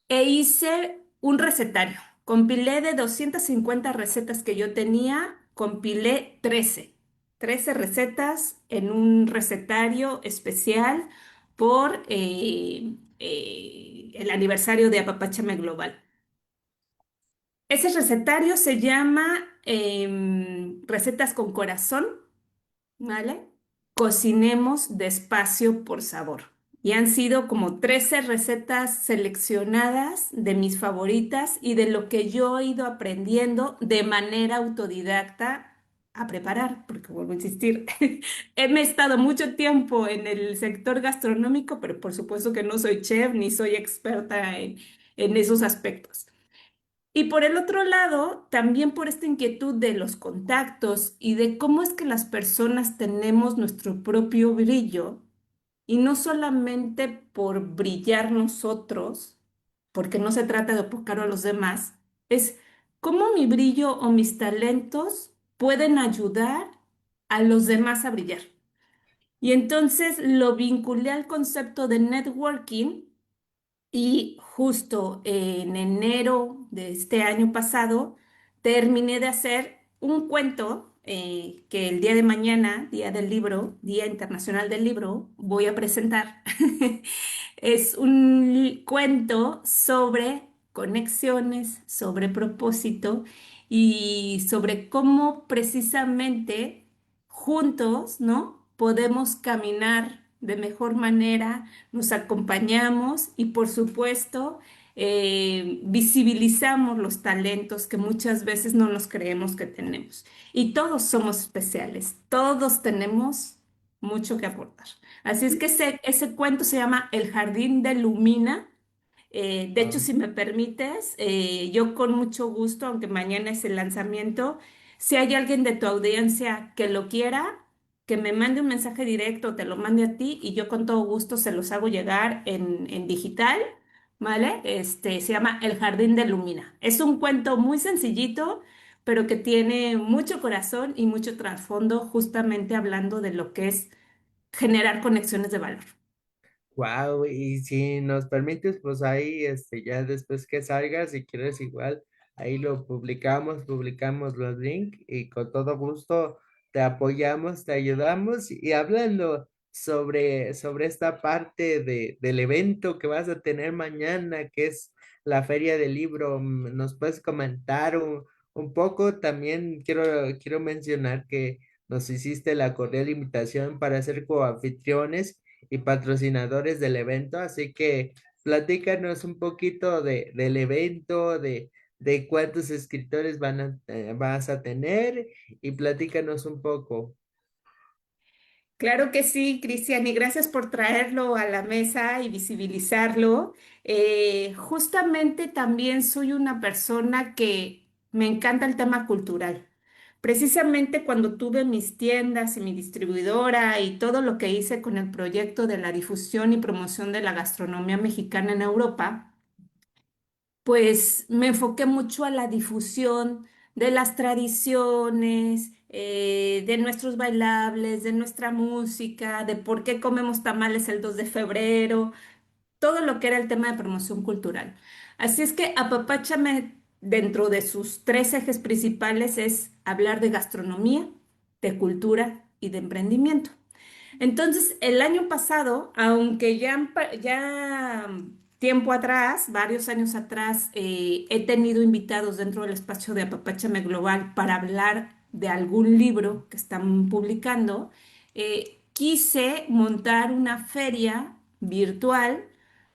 e hice un recetario. Compilé de 250 recetas que yo tenía, compilé 13 recetas en un recetario especial por el aniversario de Apapáchame Global. Ese recetario se llama Recetas con Corazón, ¿vale? Cocinemos despacio por sabor. Y han sido como 13 recetas seleccionadas de mis favoritas y de lo que yo he ido aprendiendo de manera autodidacta a preparar, porque vuelvo a insistir, he estado mucho tiempo en el sector gastronómico, pero por supuesto que no soy chef ni soy experta en esos aspectos. Y por el otro lado, también por esta inquietud de los contactos y de cómo es que las personas tenemos nuestro propio brillo, y no solamente por brillar nosotros, porque no se trata de opacar a los demás, es cómo mi brillo o mis talentos pueden ayudar a los demás a brillar. Y entonces lo vinculé al concepto de networking y justo en enero de este año pasado terminé de hacer un cuento que el día de mañana, Día del Libro, Día Internacional del Libro, voy a presentar. Es un cuento sobre conexiones, sobre propósito y sobre cómo precisamente juntos, ¿no? Podemos caminar de mejor manera, nos acompañamos y por supuesto visibilizamos los talentos que muchas veces no nos creemos que tenemos. Y todos somos especiales, todos tenemos mucho que aportar. Así es que ese cuento se llama El Jardín de Lumina. De hecho, Ah, si me permites, yo con mucho gusto, aunque mañana es el lanzamiento, si hay alguien de tu audiencia que lo quiera, que me mande un mensaje directo, te lo mande a ti y yo con todo gusto se los hago llegar en digital, ¿vale? Se llama El Jardín de Lumina. Es un cuento muy sencillito, pero que tiene mucho corazón y mucho trasfondo, justamente hablando de lo que es generar conexiones de valor. wow, y si nos permites, pues ahí, ya después que salga, si quieres igual, ahí lo publicamos los links y con todo gusto te apoyamos, te ayudamos y hablando sobre esta parte del evento que vas a tener mañana, que es la Feria del Libro, ¿nos puedes comentar un poco? También quiero mencionar que nos hiciste la cordial invitación para ser coanfitriones y patrocinadores del evento, así que platícanos un poquito del evento, de cuántos escritores vas a tener y platícanos un poco. Claro que sí, Cristian, y gracias por traerlo a la mesa y visibilizarlo. Justamente también soy una persona que me encanta el tema cultural. Precisamente cuando tuve mis tiendas y mi distribuidora y todo lo que hice con el proyecto de la difusión y promoción de la gastronomía mexicana en Europa, pues me enfoqué mucho a la difusión de las tradiciones, de nuestros bailables, de nuestra música, de por qué comemos tamales el 2 de febrero, todo lo que era el tema de promoción cultural. Así es que Apapáchame, dentro de sus tres ejes principales, es hablar de gastronomía, de cultura y de emprendimiento. Entonces, el año pasado, aunque ya tiempo atrás, varios años atrás, he tenido invitados dentro del espacio de Apapáchame Global para hablar de algún libro que están publicando, quise montar una feria virtual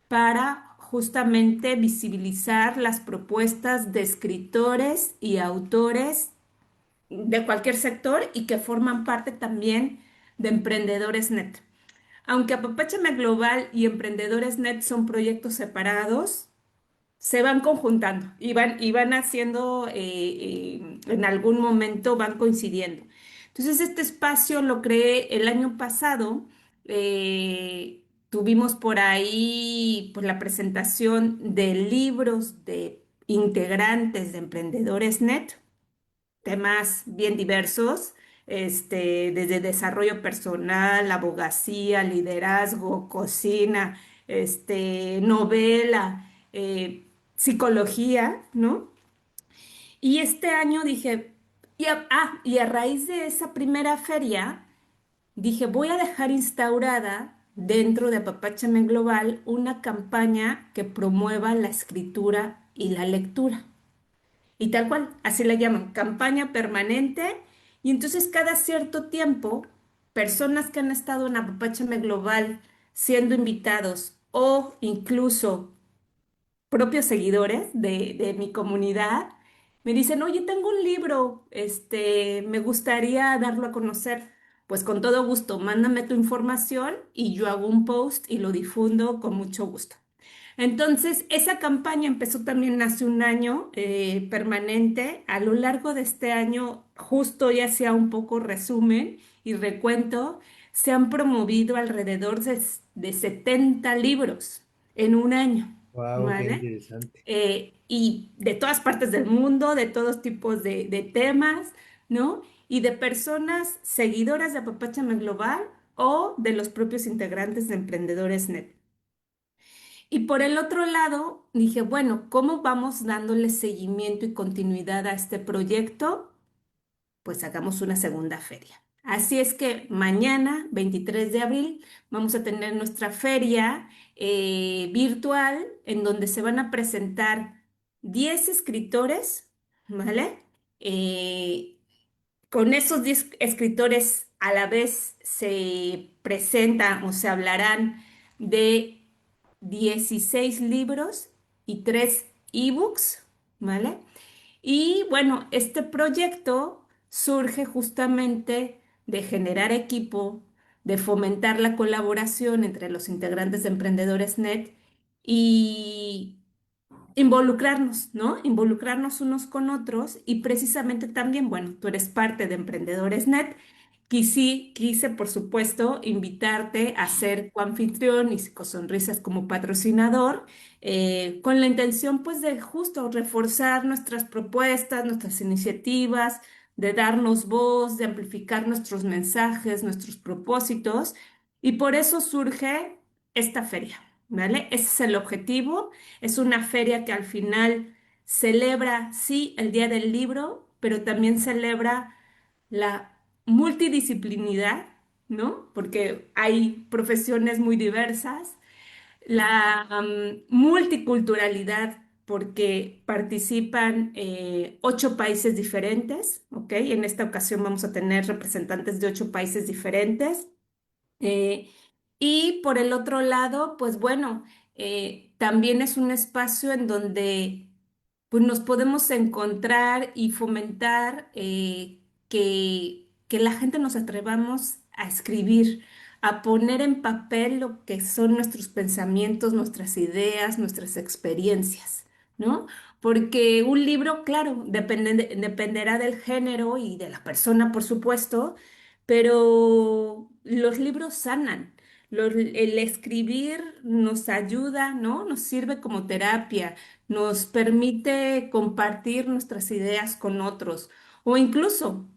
para justamente visibilizar las propuestas de escritores y autores de cualquier sector y que forman parte también de Emprendedores Net. Aunque Apapáchame Global y Emprendedores Net son proyectos separados, se van conjuntando y van haciendo, en algún momento van coincidiendo. Entonces, este espacio lo creé el año pasado. Tuvimos por ahí pues, la presentación de libros de integrantes de Emprendedores Net, temas bien diversos, desde desarrollo personal, abogacía, liderazgo, cocina, novela, psicología, ¿no? Y este año dije, y a raíz de esa primera feria, dije, voy a dejar instaurada dentro de Apapáchame Global una campaña que promueva la escritura y la lectura. Y tal cual, así le llaman, campaña permanente. Y entonces cada cierto tiempo, personas que han estado en Apapáchame Global siendo invitados o incluso propios seguidores de mi comunidad, me dicen, oye, tengo un libro, me gustaría darlo a conocer. Pues con todo gusto, mándame tu información y yo hago un post y lo difundo con mucho gusto. Entonces, esa campaña empezó también hace un año, permanente. A lo largo de este año, justo ya sea un poco resumen y recuento, se han promovido alrededor de 70 libros en un año, Wow, qué ¿vale? interesante. Y de todas partes del mundo, de todos tipos de temas, ¿no? Y de personas seguidoras de Apapáchame Global o de los propios integrantes de Emprendedores Net. Y por el otro lado, dije, bueno, ¿cómo vamos dándole seguimiento y continuidad a este proyecto? Pues hagamos una segunda feria. Así es que mañana, 23 de abril, vamos a tener nuestra feria virtual en donde se van a presentar 10 escritores, ¿vale? Eh, con esos 10 escritores a la vez se presentan o se hablarán de 16 libros y 3 ebooks, ¿vale? Y bueno, este proyecto surge justamente de generar equipo, de fomentar la colaboración entre los integrantes de Emprendedores Net y involucrarnos, ¿no? Involucrarnos unos con otros y precisamente también, bueno, tú eres parte de Emprendedores Net. Quise, por supuesto, invitarte a ser coanfitrión y Psicosonrisas como patrocinador, con la intención, pues, de justo reforzar nuestras propuestas, nuestras iniciativas, de darnos voz, de amplificar nuestros mensajes, nuestros propósitos, y por eso surge esta feria, ¿vale? Ese es el objetivo. Es una feria que al final celebra, sí, el Día del Libro, pero también celebra la multidisciplinidad, ¿no? Porque hay profesiones muy diversas, la multiculturalidad, porque participan 8 países diferentes, ¿ok? En esta ocasión vamos a tener representantes de 8 países diferentes. Eh, y por el otro lado, pues bueno, también es un espacio en donde pues, nos podemos encontrar y fomentar que la gente nos atrevamos a escribir, a poner en papel lo que son nuestros pensamientos, nuestras ideas, nuestras experiencias, ¿no? Porque un libro, claro, dependerá del género y de la persona, por supuesto, pero los libros sanan. El escribir nos ayuda, ¿no? Nos sirve como terapia, nos permite compartir nuestras ideas con otros o incluso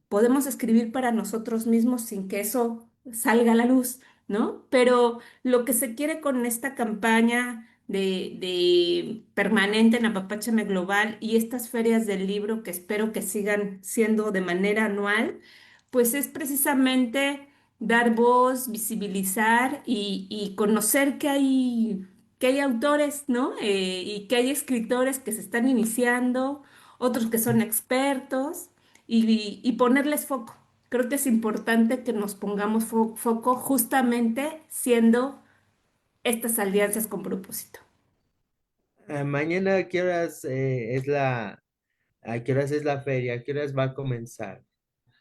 podemos escribir para nosotros mismos sin que eso salga a la luz, ¿no? Pero lo que se quiere con esta campaña de permanente en Apapáchame Global y estas ferias del libro que espero que sigan siendo de manera anual, pues es precisamente dar voz, visibilizar y conocer que hay autores, ¿no? Y que hay escritores que se están iniciando, otros que son expertos, y ponerles foco. Creo que es importante que nos pongamos foco justamente siendo estas alianzas con propósito. Mañana, ¿a qué horas a qué horas es la feria? ¿A qué horas va a comenzar?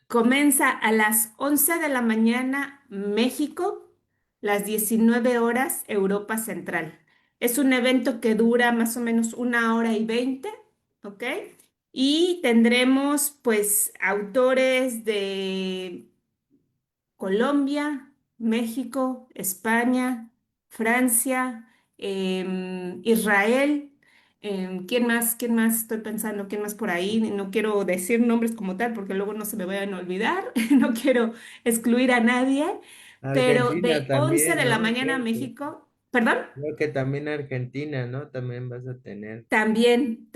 Comienza a las 11 de la mañana México, las 19 horas Europa Central. Es un evento que dura más o menos 1 hora y 20, ¿ok? Y tendremos pues autores de Colombia, México, España, Francia, Israel. ¿Quién más? ¿Quién más? Estoy pensando, ¿quién más por ahí? No quiero decir nombres como tal porque luego no se me vayan a olvidar. No quiero excluir a nadie, pero Argentina de 11 también, de la ¿no? mañana a México, ¿perdón? Creo que también Argentina, ¿no? También vas a tener. También,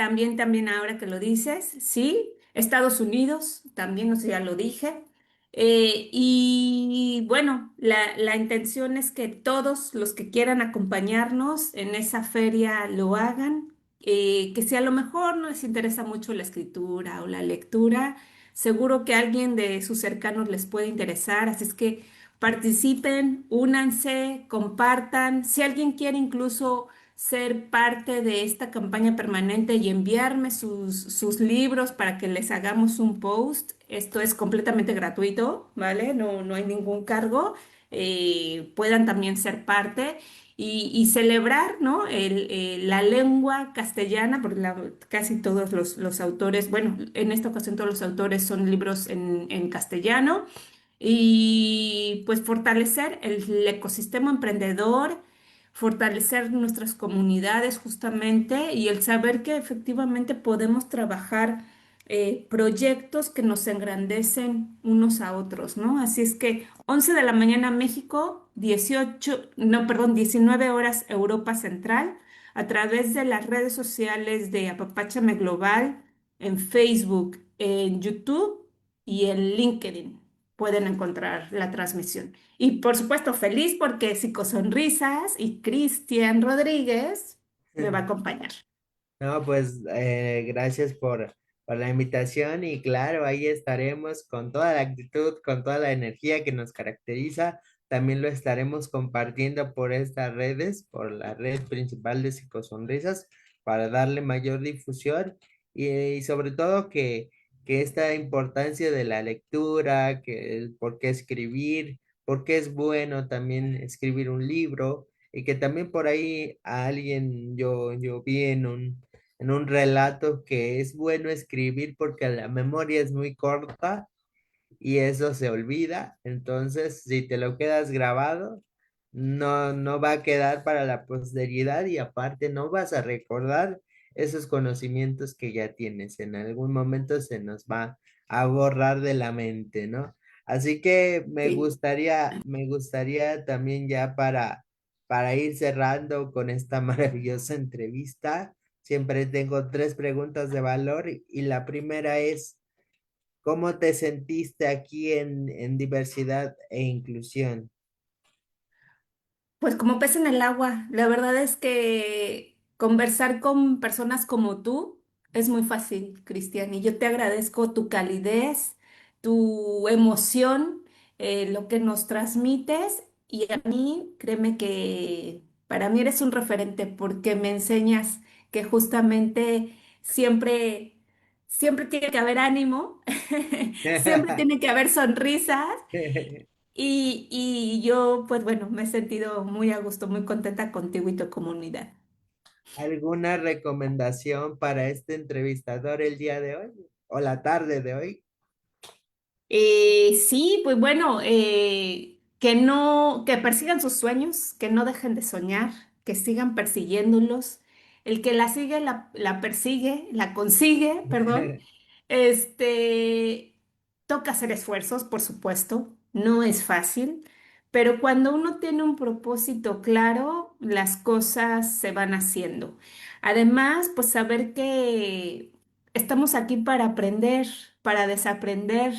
ahora que lo dices, sí. Estados Unidos, también, no sé, ya lo dije. Y bueno, la intención es que todos los que quieran acompañarnos en esa feria lo hagan, que si a lo mejor no les interesa mucho la escritura o la lectura, seguro que alguien de sus cercanos les puede interesar, así es que participen, únanse, compartan. Si alguien quiere incluso ser parte de esta campaña permanente y enviarme sus libros para que les hagamos un post. Esto es completamente gratuito, ¿vale? No hay ningún cargo. Puedan también ser parte y celebrar, ¿no? La lengua castellana, porque casi todos los autores, bueno, en esta ocasión todos los autores son libros en castellano y pues fortalecer el ecosistema emprendedor, fortalecer nuestras comunidades justamente y el saber que efectivamente podemos trabajar proyectos que nos engrandecen unos a otros, ¿no? Así es que 11 de la mañana México, 18, no, perdón, 19 horas Europa Central, a través de las redes sociales de Apapáchame Global, en Facebook, en YouTube y en LinkedIn pueden encontrar la transmisión. Y por supuesto, feliz porque Psicosonrisas y Cristian Rodríguez me va a acompañar. No, pues gracias por la invitación y claro, ahí estaremos con toda la actitud, con toda la energía que nos caracteriza. También lo estaremos compartiendo por estas redes, por la red principal de Psicosonrisas, para darle mayor difusión y sobre todo que esta importancia de la lectura, que el por qué escribir, por qué es bueno también escribir un libro y que también por ahí a alguien yo vi en un relato que es bueno escribir porque la memoria es muy corta y eso se olvida. Entonces, si te lo quedas grabado, no va a quedar para la posteridad y aparte no vas a recordar esos conocimientos que ya tienes. En algún momento se nos va a borrar de la mente, ¿no? Así que Sí. me gustaría también ya para ir cerrando con esta maravillosa entrevista. Siempre tengo tres preguntas de valor y la primera es, ¿cómo te sentiste aquí en diversidad e inclusión? Pues como pez en el agua, la verdad es que conversar con personas como tú es muy fácil, Cristian, y yo te agradezco tu calidez, tu emoción, lo que nos transmites, y a mí, créeme que para mí eres un referente porque me enseñas que justamente siempre tiene que haber ánimo, siempre tiene que haber sonrisas y yo, pues bueno, me he sentido muy a gusto, muy contenta contigo y tu comunidad. ¿Alguna recomendación para este entrevistador el día de hoy o la tarde de hoy? Sí, pues bueno, que persigan sus sueños, que no dejen de soñar, que sigan persiguiéndolos. El que la sigue, la persigue, la consigue, perdón. Este, toca hacer esfuerzos, por supuesto, no es fácil, pero cuando uno tiene un propósito claro, las cosas se van haciendo. Además, pues saber que estamos aquí para aprender, para desaprender.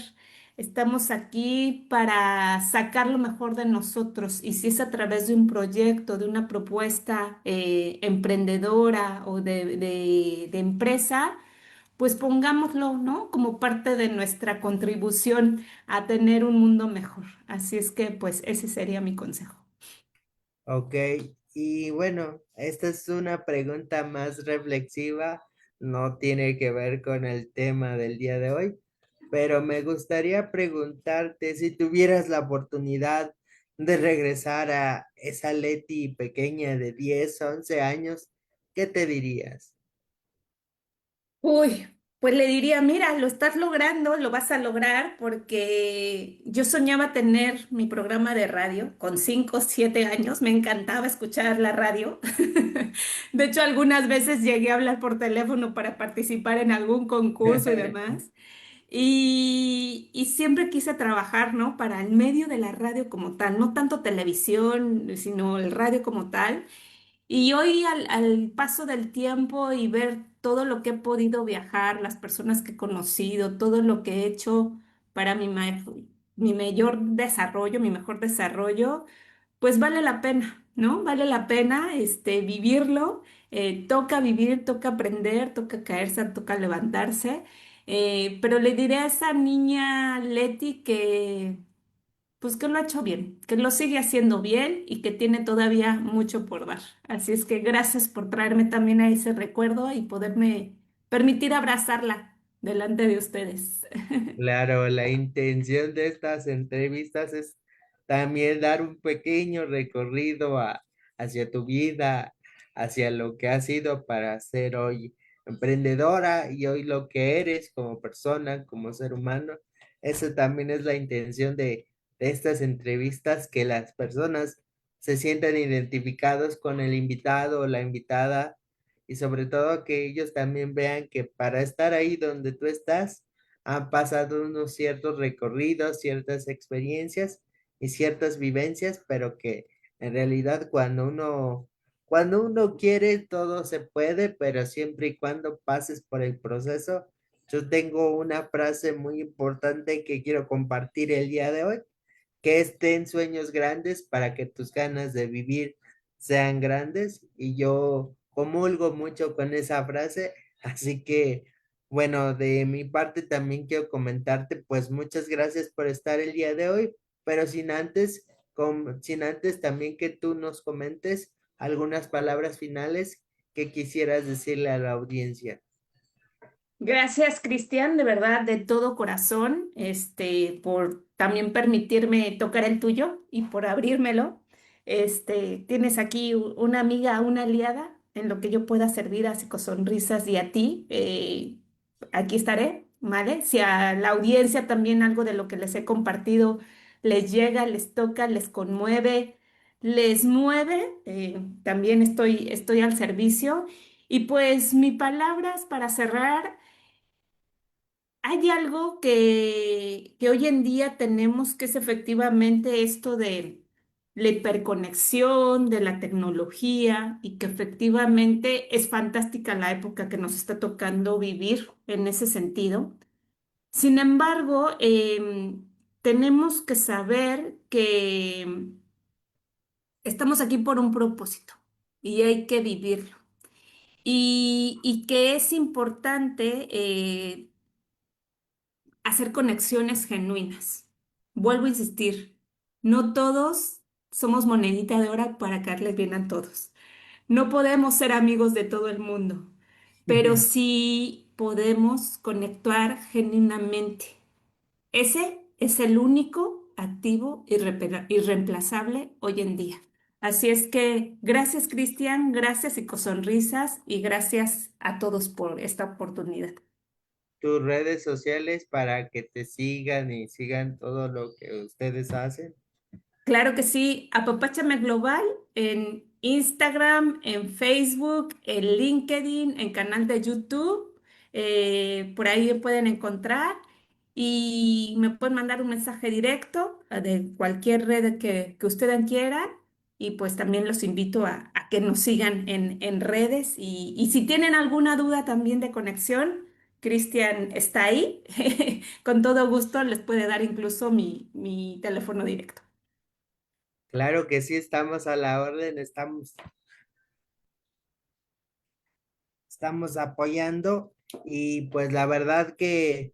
Estamos aquí para sacar lo mejor de nosotros y si es a través de un proyecto, de una propuesta emprendedora o de empresa, pues pongámoslo, ¿no? Como parte de nuestra contribución a tener un mundo mejor. Así es que, pues, ese sería mi consejo. Ok, y bueno, esta es una pregunta más reflexiva, no tiene que ver con el tema del día de hoy, pero me gustaría preguntarte si tuvieras la oportunidad de regresar a esa Leti pequeña de 10, 11 años, ¿qué te dirías? Uy, pues le diría, mira, lo estás logrando, lo vas a lograr, porque yo soñaba tener mi programa de radio con 5, 7 años, me encantaba escuchar la radio. De hecho, algunas veces llegué a hablar por teléfono para participar en algún concurso y demás. Y siempre quise trabajar, ¿no? Para el medio de la radio como tal, no tanto televisión, sino el radio como tal. Y hoy al paso del tiempo y ver todo lo que he podido viajar, las personas que he conocido, todo lo que he hecho para mi mayor desarrollo, mi mejor desarrollo, pues vale la pena, ¿no? Vale la pena vivirlo. Toca vivir, toca aprender, toca caerse, toca levantarse. Pero le diré a esa niña Leti que pues que lo ha hecho bien, que lo sigue haciendo bien y que tiene todavía mucho por dar. Así es que gracias por traerme también a ese recuerdo y poderme permitir abrazarla delante de ustedes. Claro, la intención de estas entrevistas es también dar un pequeño recorrido hacia tu vida, hacia lo que has sido para ser hoy emprendedora y hoy lo que eres como persona, como ser humano. Eso también es la intención de estas entrevistas, que las personas se sientan identificados con el invitado o la invitada y sobre todo que ellos también vean que para estar ahí donde tú estás, han pasado unos ciertos recorridos, ciertas experiencias y ciertas vivencias, pero que en realidad cuando uno quiere, todo se puede, pero siempre y cuando pases por el proceso. Yo tengo una frase muy importante que quiero compartir el día de hoy, que estén sueños grandes para que tus ganas de vivir sean grandes, y yo comulgo mucho con esa frase, así que bueno, de mi parte también quiero comentarte, pues muchas gracias por estar el día de hoy, pero sin antes también que tú nos comentes algunas palabras finales que quisieras decirle a la audiencia. Gracias, Cristian, de verdad, de todo corazón, por también permitirme tocar el tuyo y por abrírmelo. Tienes aquí una amiga, una aliada en lo que yo pueda servir a Psicosonrisas y a ti. Aquí estaré, ¿vale? Si a la audiencia también algo de lo que les he compartido les llega, les toca, les conmueve, les mueve, también estoy al servicio. Y pues mis palabras para cerrar. Hay algo que hoy en día tenemos, que es efectivamente esto de la hiperconexión, de la tecnología, y que efectivamente es fantástica la época que nos está tocando vivir en ese sentido. Sin embargo, tenemos que saber que estamos aquí por un propósito y hay que vivirlo. Y que es importante hacer conexiones genuinas. Vuelvo a insistir, no todos somos monedita de oro para caerles bien a todos. No podemos ser amigos de todo el mundo, pero sí podemos conectar genuinamente. Ese es el único activo irreemplazable hoy en día. Así es que gracias, Cristian, gracias, Psicosonrisas, y gracias a todos por esta oportunidad. Tus redes sociales para que te sigan y sigan todo lo que ustedes hacen. Claro que sí, Apapáchame Global en Instagram, en Facebook, en LinkedIn, en canal de YouTube. Por ahí me pueden encontrar y me pueden mandar un mensaje directo de cualquier red que ustedes quieran. Y pues también los invito a que nos sigan en redes. Y si tienen alguna duda también de conexión, Cristian está ahí. Con todo gusto les puede dar incluso mi teléfono directo. Claro que sí, estamos a la orden, estamos apoyando. Y pues la verdad que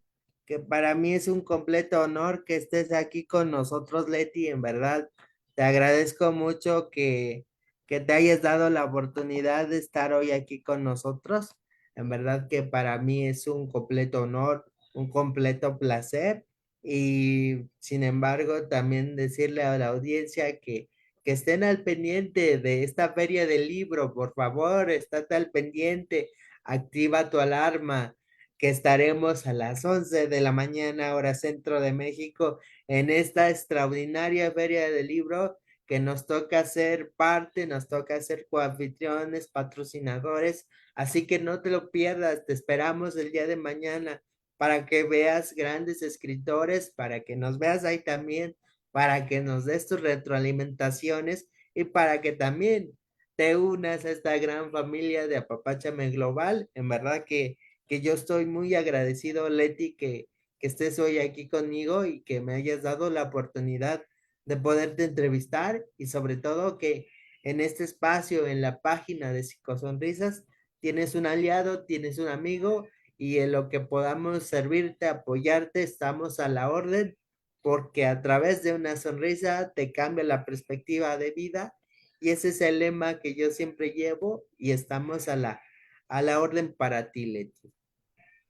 para mí es un completo honor que estés aquí con nosotros, Leti. En verdad, te agradezco mucho que te hayas dado la oportunidad de estar hoy aquí con nosotros. En verdad que para mí es un completo honor, un completo placer. Y sin embargo, también decirle a la audiencia que estén al pendiente de esta feria del libro, por favor, estate al pendiente, activa tu alarma, que estaremos a las 11 de la mañana, hora centro de México, en esta extraordinaria feria del libro que nos toca ser parte, nos toca ser coanfitriones, patrocinadores, así que no te lo pierdas, te esperamos el día de mañana para que veas grandes escritores, para que nos veas ahí también, para que nos des tus retroalimentaciones y para que también te unas a esta gran familia de Apapáchame Global. En verdad que yo estoy muy agradecido, Leti, que estés hoy aquí conmigo y que me hayas dado la oportunidad de poderte entrevistar y sobre todo que en este espacio, en la página de Psicosonrisas, tienes un aliado, tienes un amigo y en lo que podamos servirte, apoyarte, estamos a la orden porque a través de una sonrisa te cambia la perspectiva de vida y ese es el lema que yo siempre llevo y estamos a la orden para ti, Leti.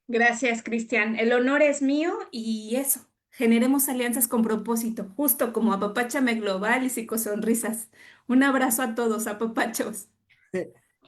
Gracias, Cristian. El honor es mío y eso, generemos alianzas con propósito, justo como Apapáchame Global y Psicosonrisas. Un abrazo a todos, apapachos.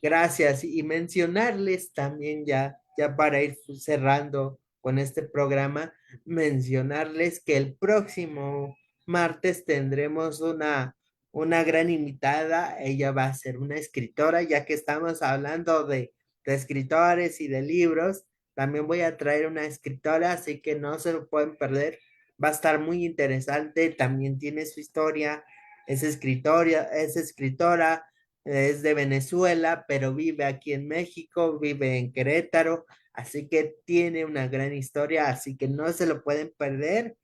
Gracias. Y mencionarles también ya para ir cerrando con este programa, mencionarles que el próximo martes tendremos una gran invitada. Ella va a ser una escritora, ya que estamos hablando de escritores y de libros. También voy a traer una escritora, así que no se lo pueden perder. Va a estar muy interesante. También tiene su historia. Es escritora, es de Venezuela, pero vive aquí en México, vive en Querétaro, así que tiene una gran historia, así que no se lo pueden perder,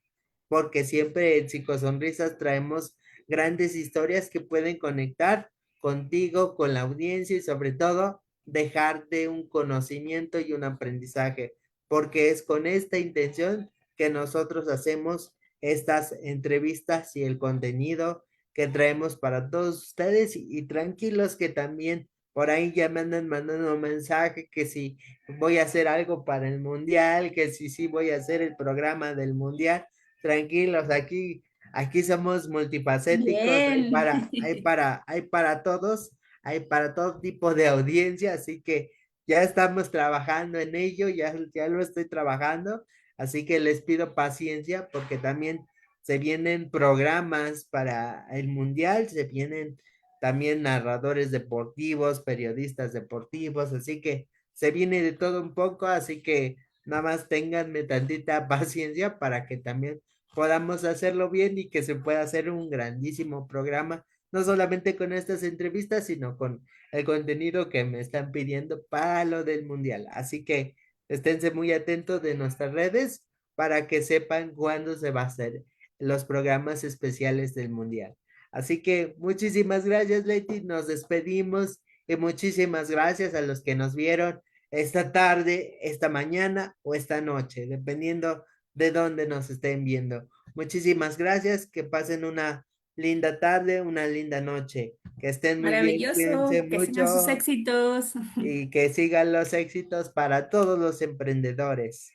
porque siempre en Psicosonrisas traemos grandes historias que pueden conectar contigo, con la audiencia y sobre todo dejarte un conocimiento y un aprendizaje, porque es con esta intención que nosotros hacemos estas entrevistas y el contenido que traemos para todos ustedes y tranquilos que también por ahí ya me andan mandando un mensaje que si voy a hacer algo para el mundial, que si sí voy a hacer el programa del mundial. Tranquilos, aquí somos multifacéticos, Bien. hay para todos, hay para todo tipo de audiencia, así que ya estamos trabajando en ello, ya lo estoy trabajando, así que les pido paciencia porque también se vienen programas para el mundial, se vienen también narradores deportivos, periodistas deportivos, así que se viene de todo un poco, así que nada más ténganme tantita paciencia para que también podamos hacerlo bien y que se pueda hacer un grandísimo programa, no solamente con estas entrevistas, sino con el contenido que me están pidiendo para lo del mundial. Así que esténse muy atentos de nuestras redes para que sepan cuándo se va a hacer los programas especiales del mundial. Así que muchísimas gracias, Leti. Nos despedimos y muchísimas gracias a los que nos vieron esta tarde, esta mañana o esta noche, dependiendo de dónde nos estén viendo. Muchísimas gracias, que pasen una linda tarde, una linda noche, que estén muy bien, cuídense Maravilloso, que sigan sus mucho éxitos. y que sigan los éxitos para todos los emprendedores.